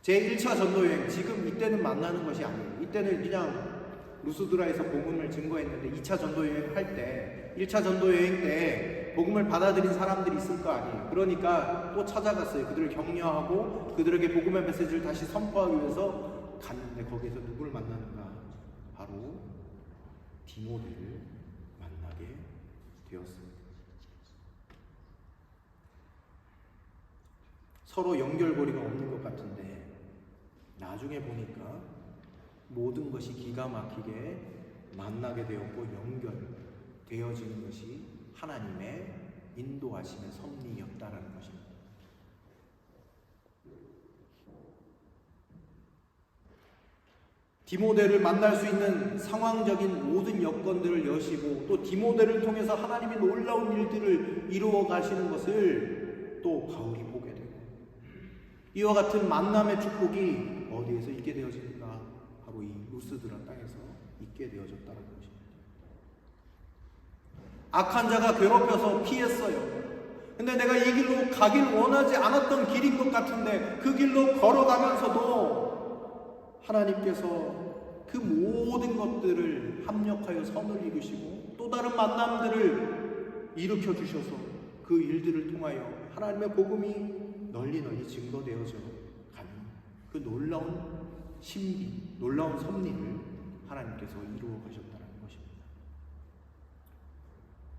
제1차 전도여행, 지금 이때는 만나는 것이 아니에요. 이때는 그냥 루스드라에서 복음을 증거했는데 2차 전도여행 할 때, 1차 전도여행 때 복음을 받아들인 사람들이 있을 거 아니에요. 그러니까 또 찾아갔어요. 그들을 격려하고 그들에게 복음의 메시지를 다시 선포하기 위해서 갔는데 거기에서 누구를 만나는가? 바로 디모데를 만나게 되었습니다. 서로 연결고리가 없는 것 같은데 나중에 보니까 모든 것이 기가 막히게 만나게 되었고 연결되어지는 것이 하나님의 인도하심의 섭리였다라는 것입니다. 디모데를 만날 수 있는 상황적인 모든 여건들을 여시고 또 디모데를 통해서 하나님이 놀라운 일들을 이루어 가시는 것을 또 바울이 보게 되고, 이와 같은 만남의 축복이 어디에서 있게 되어지는가? 바로 이 루스드라 땅에서 있게 되어졌다는 것입니다. 악한 자가 괴롭혀서 피했어요. 근데 내가 이 길로 가길 원하지 않았던 길인 것 같은데 그 길로 걸어가면서도 하나님께서 그 모든 것들을 합력하여 선을 이루시고 또 다른 만남들을 일으켜 주셔서 그 일들을 통하여 하나님의 복음이 널리 증거되어져 가는 그 놀라운 신비, 놀라운 섭리를 하나님께서 이루어 가셨다는 것입니다.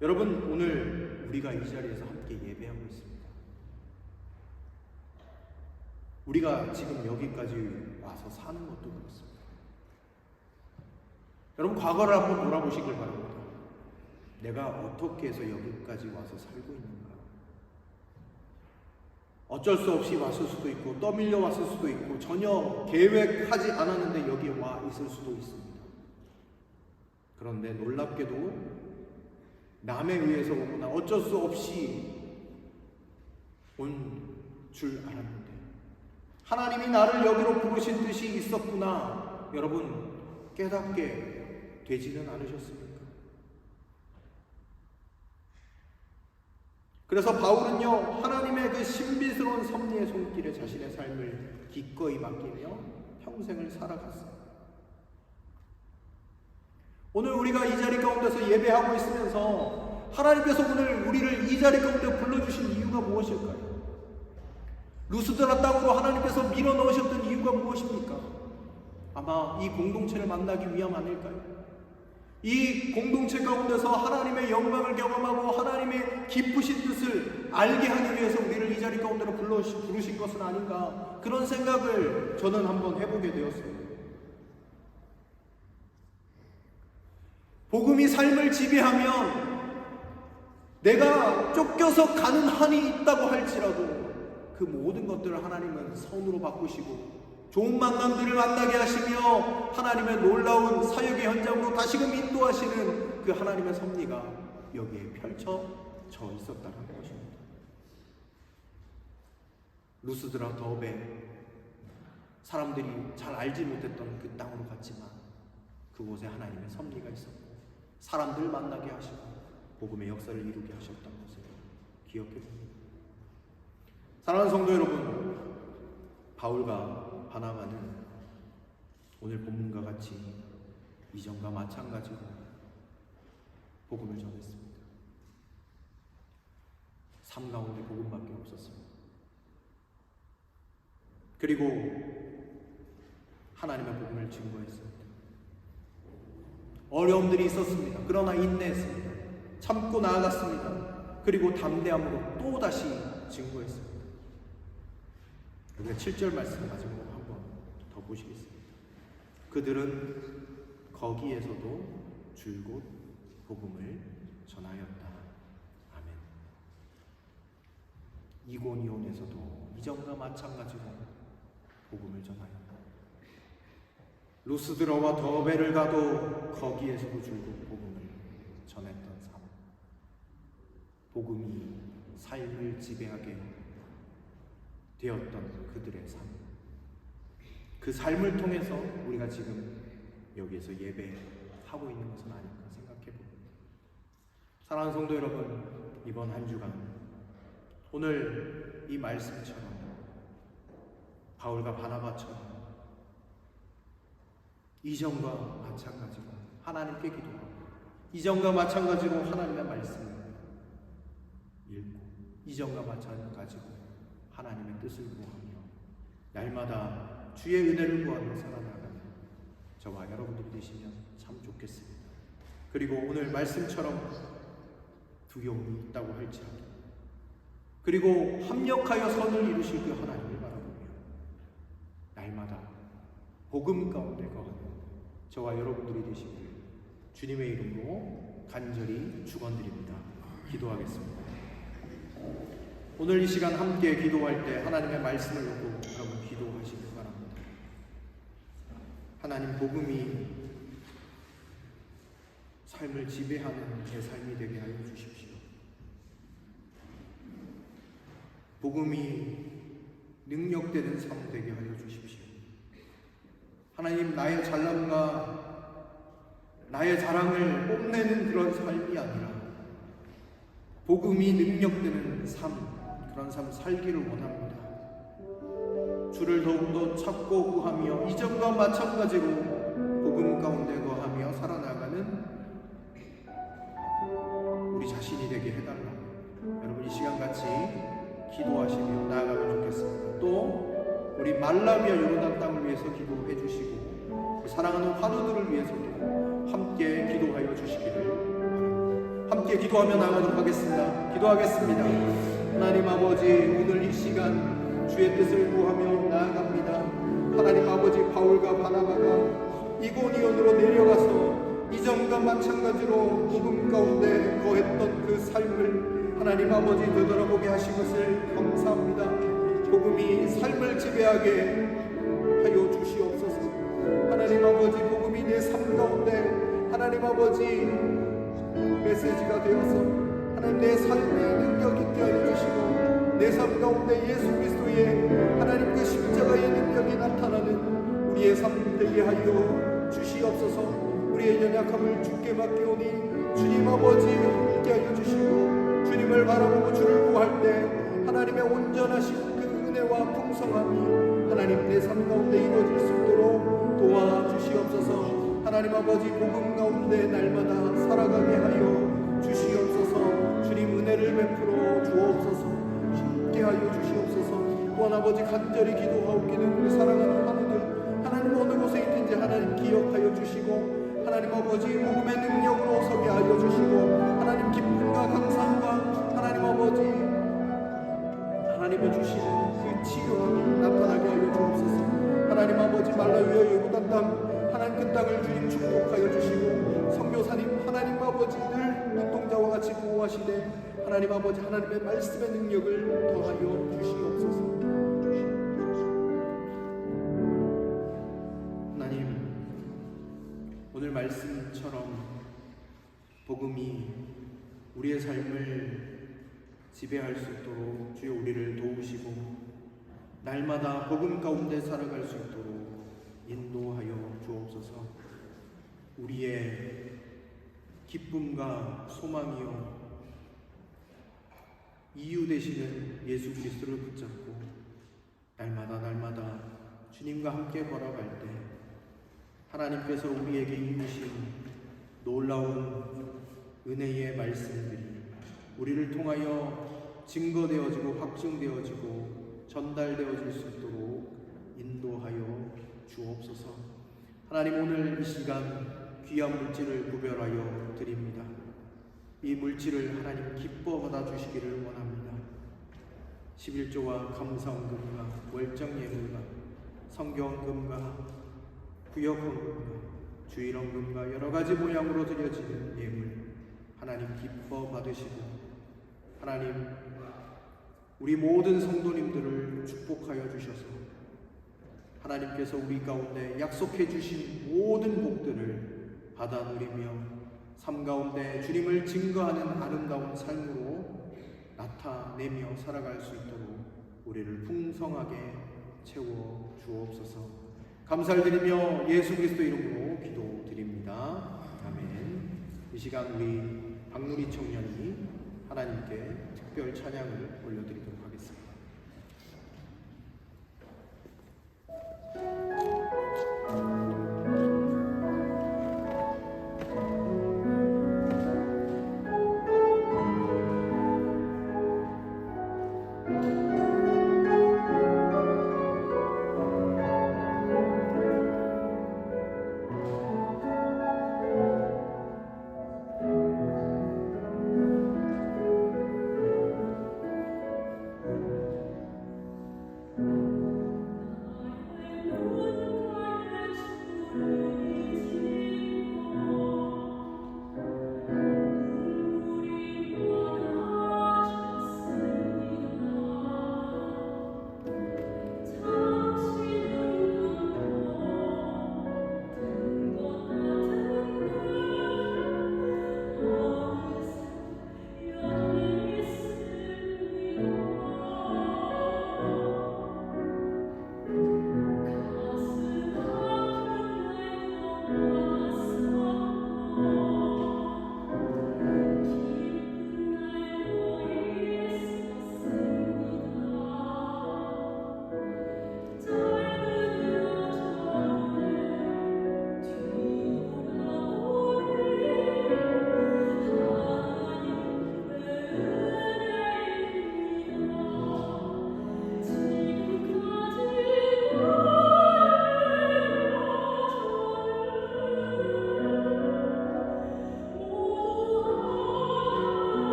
여러분, 오늘 우리가 이 자리에서 함께 예배하고 있습니다. 우리가 지금 여기까지 와서 사는 것도 그렇습니다. 여러분, 과거를 한번 돌아보시길 바랍니다. 내가 어떻게 해서 여기까지 와서 살고 있는가? 어쩔 수 없이 왔을 수도 있고 떠밀려 왔을 수도 있고 전혀 계획하지 않았는데 여기에 와 있을 수도 있습니다. 그런데 놀랍게도 남에 의해서 오거나 어쩔 수 없이 온 줄 알았는데 하나님이 나를 여기로 부르신 뜻이 있었구나, 여러분 깨닫게 되지는 않으셨습니까? 그래서 바울은요, 하나님의 그 신비스러운 섭리의 손길에 자신의 삶을 기꺼이 맡기며 평생을 살아갔습니다. 오늘 우리가 이 자리 가운데서 예배하고 있으면서 하나님께서 오늘 우리를 이 자리 가운데 불러주신 이유가 무엇일까요? 루스드라 땅으로 하나님께서 밀어 넣으셨던 이유가 무엇입니까? 아마 이 공동체를 만나기 위함 아닐까요? 이 공동체 가운데서 하나님의 영광을 경험하고 하나님의 깊으신 뜻을 알게 하기 위해서 우리를 이 자리 가운데로 부르신 것은 아닌가, 그런 생각을 저는 한번 해보게 되었습니다. 복음이 삶을 지배하면 내가 쫓겨서 가는 한이 있다고 할지라도 그 모든 것들을 하나님은 선으로 바꾸시고 좋은 만남들을 만나게 하시며 하나님의 놀라운 사역의 현장으로 다시금 인도하시는 그 하나님의 섭리가 여기에 펼쳐져 있었다는 것입니다. 루스드라 더베, 사람들이 잘 알지 못했던 그 땅으로 갔지만 그곳에 하나님의 섭리가 있었고 사람들 만나게 하시고 복음의 역사를 이루게 하셨던 것을 기억해 봅니다. 사랑하는 성도 여러분, 바울과 바나바는 오늘 본문과 같이 이전과 마찬가지로 복음을 전했습니다. 삶 가운데 복음밖에 없었습니다. 그리고 하나님의 복음을 증거했습니다. 어려움들이 있었습니다. 그러나 인내했습니다. 참고 나아갔습니다. 그리고 담대함으로 또다시 증거했습니다. 우리가 7절 말씀 마지막으로 한번 더 보시겠습니다. 그들은 거기에서도 줄곧 복음을 전하였다. 아멘. 이고니온에서도 이전과 마찬가지로 복음을 전하였다. 루스드라와 더베를 가도 거기에서도 줄곧 복음을 전했던 삶. 복음이 삶을 지배하게 되었던 그들의 삶, 그 삶을 통해서 우리가 지금 여기에서 예배하고 있는 것은 아닌가 생각해 봅니다. 사랑하는 성도 여러분, 이번 한 주간 오늘 이 말씀처럼 바울과 바나바처럼 이전과 마찬가지로 하나님께 기도하고 이전과 마찬가지로 하나님의 말씀을 읽고 이전과 마찬가지로 하나님의 뜻을 구하며 날마다 주의 은혜를 구하며 살아나가는 저와 여러분들이 되시면 참 좋겠습니다. 그리고 오늘 말씀처럼 두려움이 있다고 할지라도 그리고 합력하여 선을 이루실 그 하나님을 바라보며 날마다 복음 가운데 거하는 저와 여러분들이 되시길 주님의 이름으로 간절히 축원드립니다. 기도하겠습니다. 오늘 이 시간 함께 기도할 때 하나님의 말씀을 놓고 여러분 기도하시길 바랍니다. 하나님, 복음이 삶을 지배하는 제 삶이 되게 하여 주십시오. 복음이 능력되는 삶 되게 하여 주십시오. 하나님, 나의 잘남과 나의 자랑을 뽐내는 그런 삶이 아니라 복음이 능력되는 삶, 그런 삶 살기를 원합니다. 주를 더욱더 찾고 구하며 이전과 마찬가지로 복음 가운데 거하며 살아나가는 우리 자신이 되게 해달라고 여러분 이 시간같이 기도하시며 나아가면 좋겠습니다. 또 우리 말라비아 요르단 땅을 위해서 기도해 주시고 사랑하는 환우들을 위해서도 함께 기도하여 주시기를 바랍니다. 함께 기도하며 나아가도록 하겠습니다. 기도하겠습니다. 하나님 아버지, 오늘 이 시간 주의 뜻을 구하며 나아갑니다. 하나님 아버지, 바울과 바나바가 이고니온으로 내려가서 이전과 마찬가지로 복음 가운데 거했던 그 삶을 하나님 아버지 되돌아보게 하신 것을 감사합니다. 복음이 삶을 지배하게 하여 주시옵소서. 하나님 아버지, 복음이 내 삶 가운데 하나님 아버지 메시지가 되어서 하나님 내 삶의 능력 있게 하여 주시고 내 삶 가운데 예수 그리스도의 하나님 그 십자가의 능력이 나타나는 우리의 삶 되게 하여 주시옵소서. 우리의 연약함을 주께 맡기오니 주님 아버지 있게 하여 주시고 주님을 바라보고 주를 구할 때 하나님의 온전하신 그 은혜와 풍성함이 하나님 내 삶 가운데 이루어질 수 있도록 도와주시옵소서. 하나님 아버지, 복음 가운데 날마다 살아가게 하여 주시옵소서. 주님 은혜를 베풀어 주옵소서. 함께 하여 주시옵소서. 또한 아버지, 간절히 기도하옵기는 우리 사랑하는 환우들 하나님 어느 곳에 있든지 하나님 기억하여 주시고 하나님 아버지 복음의 능력으로 서게 하여 주시고 하나님 기쁨과 감사함과 하나님 아버지 하나님의 주시는 그 치유함이 나타나게 하여 주옵소서. 하나님 아버지, 말라위아 요르단 땅 하나님 그 땅을 주님 축복하여 주시고 선교사님 하나님 아버지 늘 눈동자와 같이 보호하시되 하나님 아버지 하나님의 말씀의 능력을 더하여 주시옵소서. 하나님, 오늘 말씀처럼 복음이 우리의 삶을 지배할 수 있도록 주여 우리를 도우시고 날마다 복음 가운데 살아갈 수 있도록 인도하여 주옵소서. 우리의 기쁨과 소망이요 이유 되시는 예수 그리스도를 붙잡고 날마다 주님과 함께 걸어갈 때 하나님께서 우리에게 이루신 놀라운 은혜의 말씀들이 우리를 통하여 증거되어지고 확증되어지고 전달되어질 수 있도록 인도하여 주옵소서. 하나님, 오늘 이 시간 귀한 물질을 구별하여 드립니다. 이 물질을 하나님 기뻐 받아주시기를 원합니다. 11조와 감사헌금과 월정예물과 성경헌금과 구역헌금과 주일헌금과 여러가지 모양으로 드려지는 예물 하나님 기뻐 받으시고 하나님 우리 모든 성도님들을 축복하여 주셔서 하나님께서 우리 가운데 약속해 주신 모든 복들을 받아 누리며 삶 가운데 주님을 증거하는 아름다운 삶으로 나타내며 살아갈 수 있도록 우리를 풍성하게 채워 주옵소서. 감사를 드리며 예수 그리스도 이름으로 기도드립니다. 아멘. 이 시간 우리 박누리 청년이 하나님께 특별 찬양을 올려드리도록 하겠습니다.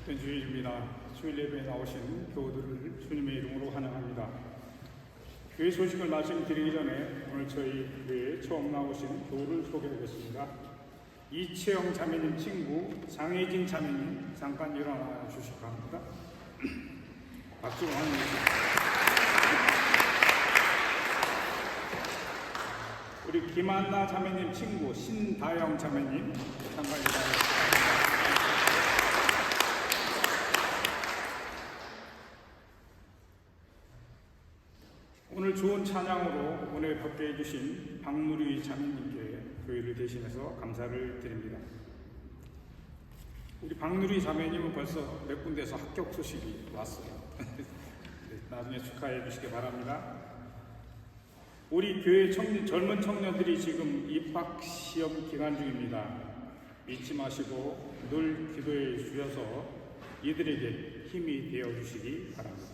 복된 주일입니다. 주일 예배에 나오신 교우들을 주님의 이름으로 환영합니다. 교회 소식을 말씀드리기 전에 오늘 저희 교회에 처음 나오신 교우를 소개하겠습니다. 이채영 자매님 친구 장혜진 자매님 잠깐 일어나 주실까 합니다. 박수로 환영해주십시오. 우리 김한나 자매님 친구 신다영 자매님 잠깐 일어나. 오늘 좋은 찬양으로 오늘 뵙게 해주신 박누리 자매님께 교회를 대신해서 감사를 드립니다. 우리 박누리 자매님은 벌써 몇 군데에서 합격 소식이 왔어요. 나중에 축하해 주시기 바랍니다. 우리 교회 젊은 청년들이 지금 입학 시험 기간 중입니다. 잊지 마시고 늘 기도해 주셔서 이들에게 힘이 되어 주시기 바랍니다.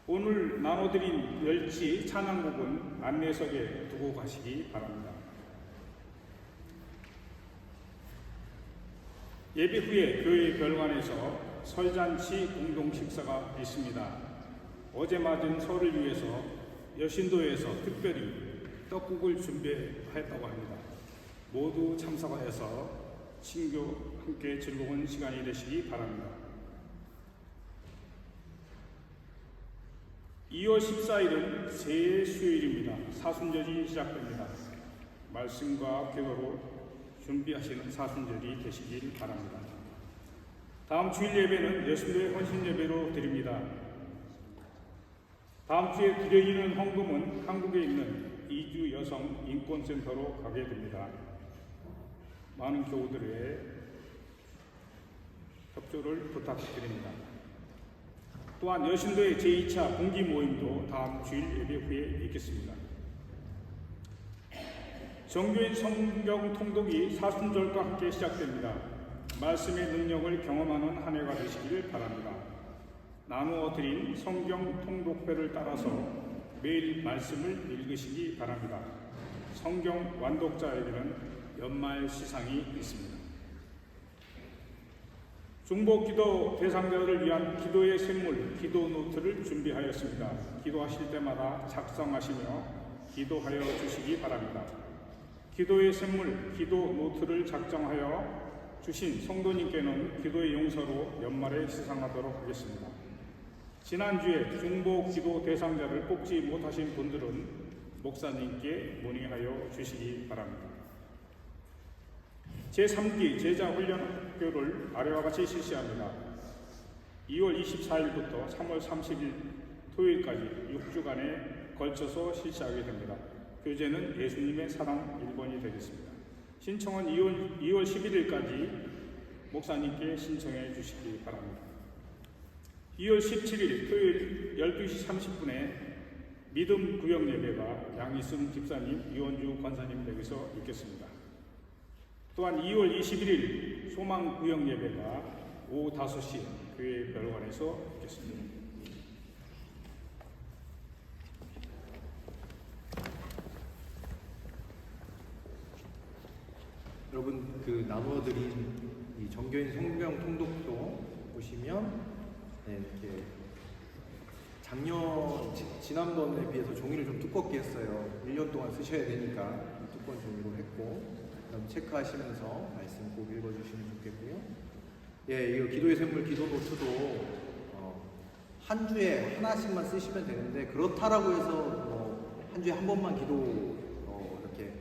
오늘 나눠드린 멸치 찬양곡은 안내석에 두고 가시기 바랍니다. 예배 후에 교회 별관에서 설잔치 공동 식사가 있습니다. 어제 맞은 설을 위해서 여신도에서 특별히 떡국을 준비했다고 합니다. 모두 참석하여서 친교 함께 즐거운 시간이 되시기 바랍니다. 2월 14일은 새해 수요일입니다. 사순절이 시작됩니다. 말씀과 기도로 준비하시는 사순절이 되시길 바랍니다. 다음 주일 예배는 여신도의 헌신 예배로 드립니다. 다음 주에 드려지는 헌금은 한국에 있는 이주 여성 인권센터로 가게 됩니다. 많은 교우들의 협조를 부탁드립니다. 또한 여신도의 제2차 공기 모임도 다음 주일 예배 후에 있겠습니다. 정교인 성경 통독이 사순절과 함께 시작됩니다. 말씀의 능력을 경험하는 한 해가 되시기를 바랍니다. 나누어 드린 성경 통독회를 따라서 매일 말씀을 읽으시기 바랍니다. 성경 완독자에게는 연말 시상이 있습니다. 중보기도 대상자들을 위한 기도의 샘물, 기도 노트를 준비하였습니다. 기도하실 때마다 작성하시며 기도하여 주시기 바랍니다. 기도의 샘물, 기도 노트를 작성하여 주신 성도님께는 기도의 용서로 연말에 시상하도록 하겠습니다. 지난주에 중보기도 대상자를 뽑지 못하신 분들은 목사님께 문의하여 주시기 바랍니다. 제3기 제자훈련학교를 아래와 같이 실시합니다. 2월 24일부터 3월 30일 토요일까지 6주간에 걸쳐서 실시하게 됩니다. 교재는 예수님의 사랑 1번이 되겠습니다. 신청은 2월 11일까지 목사님께 신청해 주시기 바랍니다. 2월 17일 토요일 12시 30분에 믿음 구역 예배가 양희승 집사님, 이원주 권사님 댁에서 있겠습니다. 또한 2월 21일 소망 구역 예배가 오후 5시 교회 별관에서 있겠습니다. 여러분 나누어드린 이 정교인 성경 통독도 보시면 이렇게 지난번에 비해서 종이를 좀 두껍게 했어요. 1년 동안 쓰셔야 되니까 두꺼운 종이로 했고, 그럼 체크하시면서 말씀 꼭 읽어주시면 좋겠고요. 이거 기도의 샘물 기도 노트도 한 주에 하나씩만 쓰시면 되는데, 그렇다라고 해서 한 주에 한 번만 기도 이렇게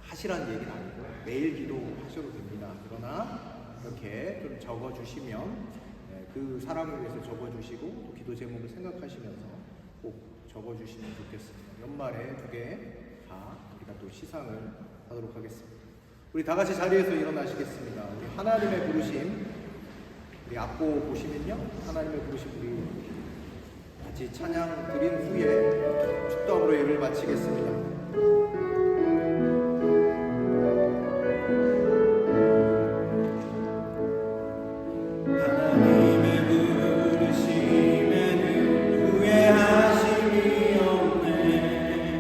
하시라는 얘기는 아니고요. 매일 기도하셔도 됩니다. 그러나 이렇게 좀 적어주시면 그 사람을 위해서 적어주시고 또 기도 제목을 생각하시면서 꼭 적어주시면 좋겠습니다. 연말에 2개 다 우리가 또 시상을 하도록 하겠습니다. 우리 다 같이 자리에서 일어나시겠습니다. 우리 하나님의 부르심, 우리 앞고 보시면요, 하나님의 부르심 우리 같이 찬양 드린 후에 축도함으로 예배를 마치겠습니다. 하나님의 부르심에는 후회하심이 없네.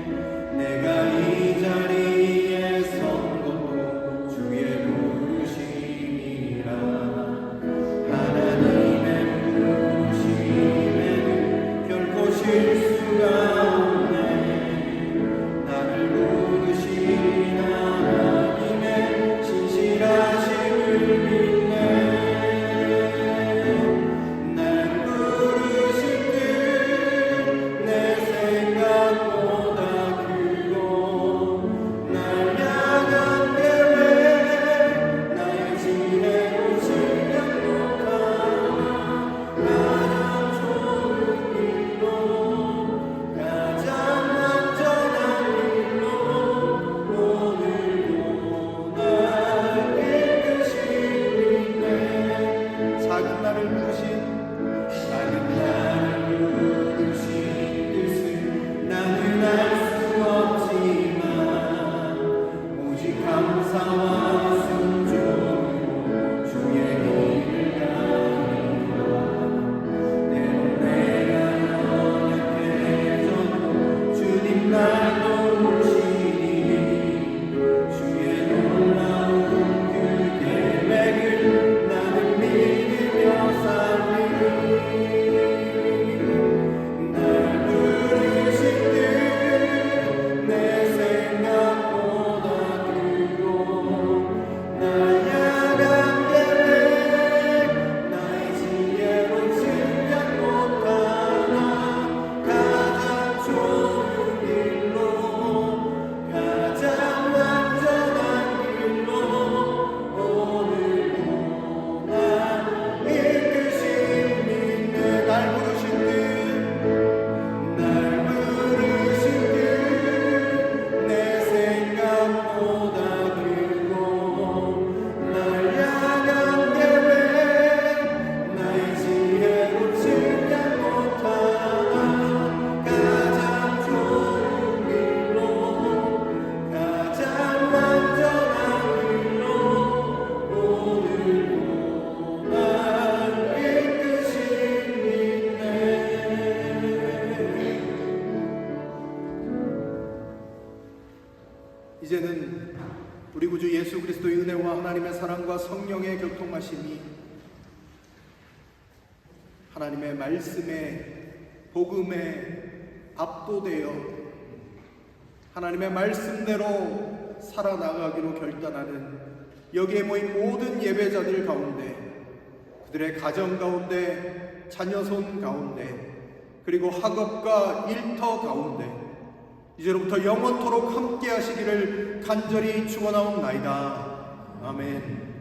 구주 예수 그리스도의 은혜와 하나님의 사랑과 성령의 교통하심이 하나님의 말씀에 복음에 압도되어 하나님의 말씀대로 살아나가기로 결단하는 여기에 모인 모든 예배자들 가운데, 그들의 가정 가운데, 자녀손 가운데, 그리고 학업과 일터 가운데 이제로부터 영원토록 함께 하시기를 간절히 축원하옵나이다. 아멘.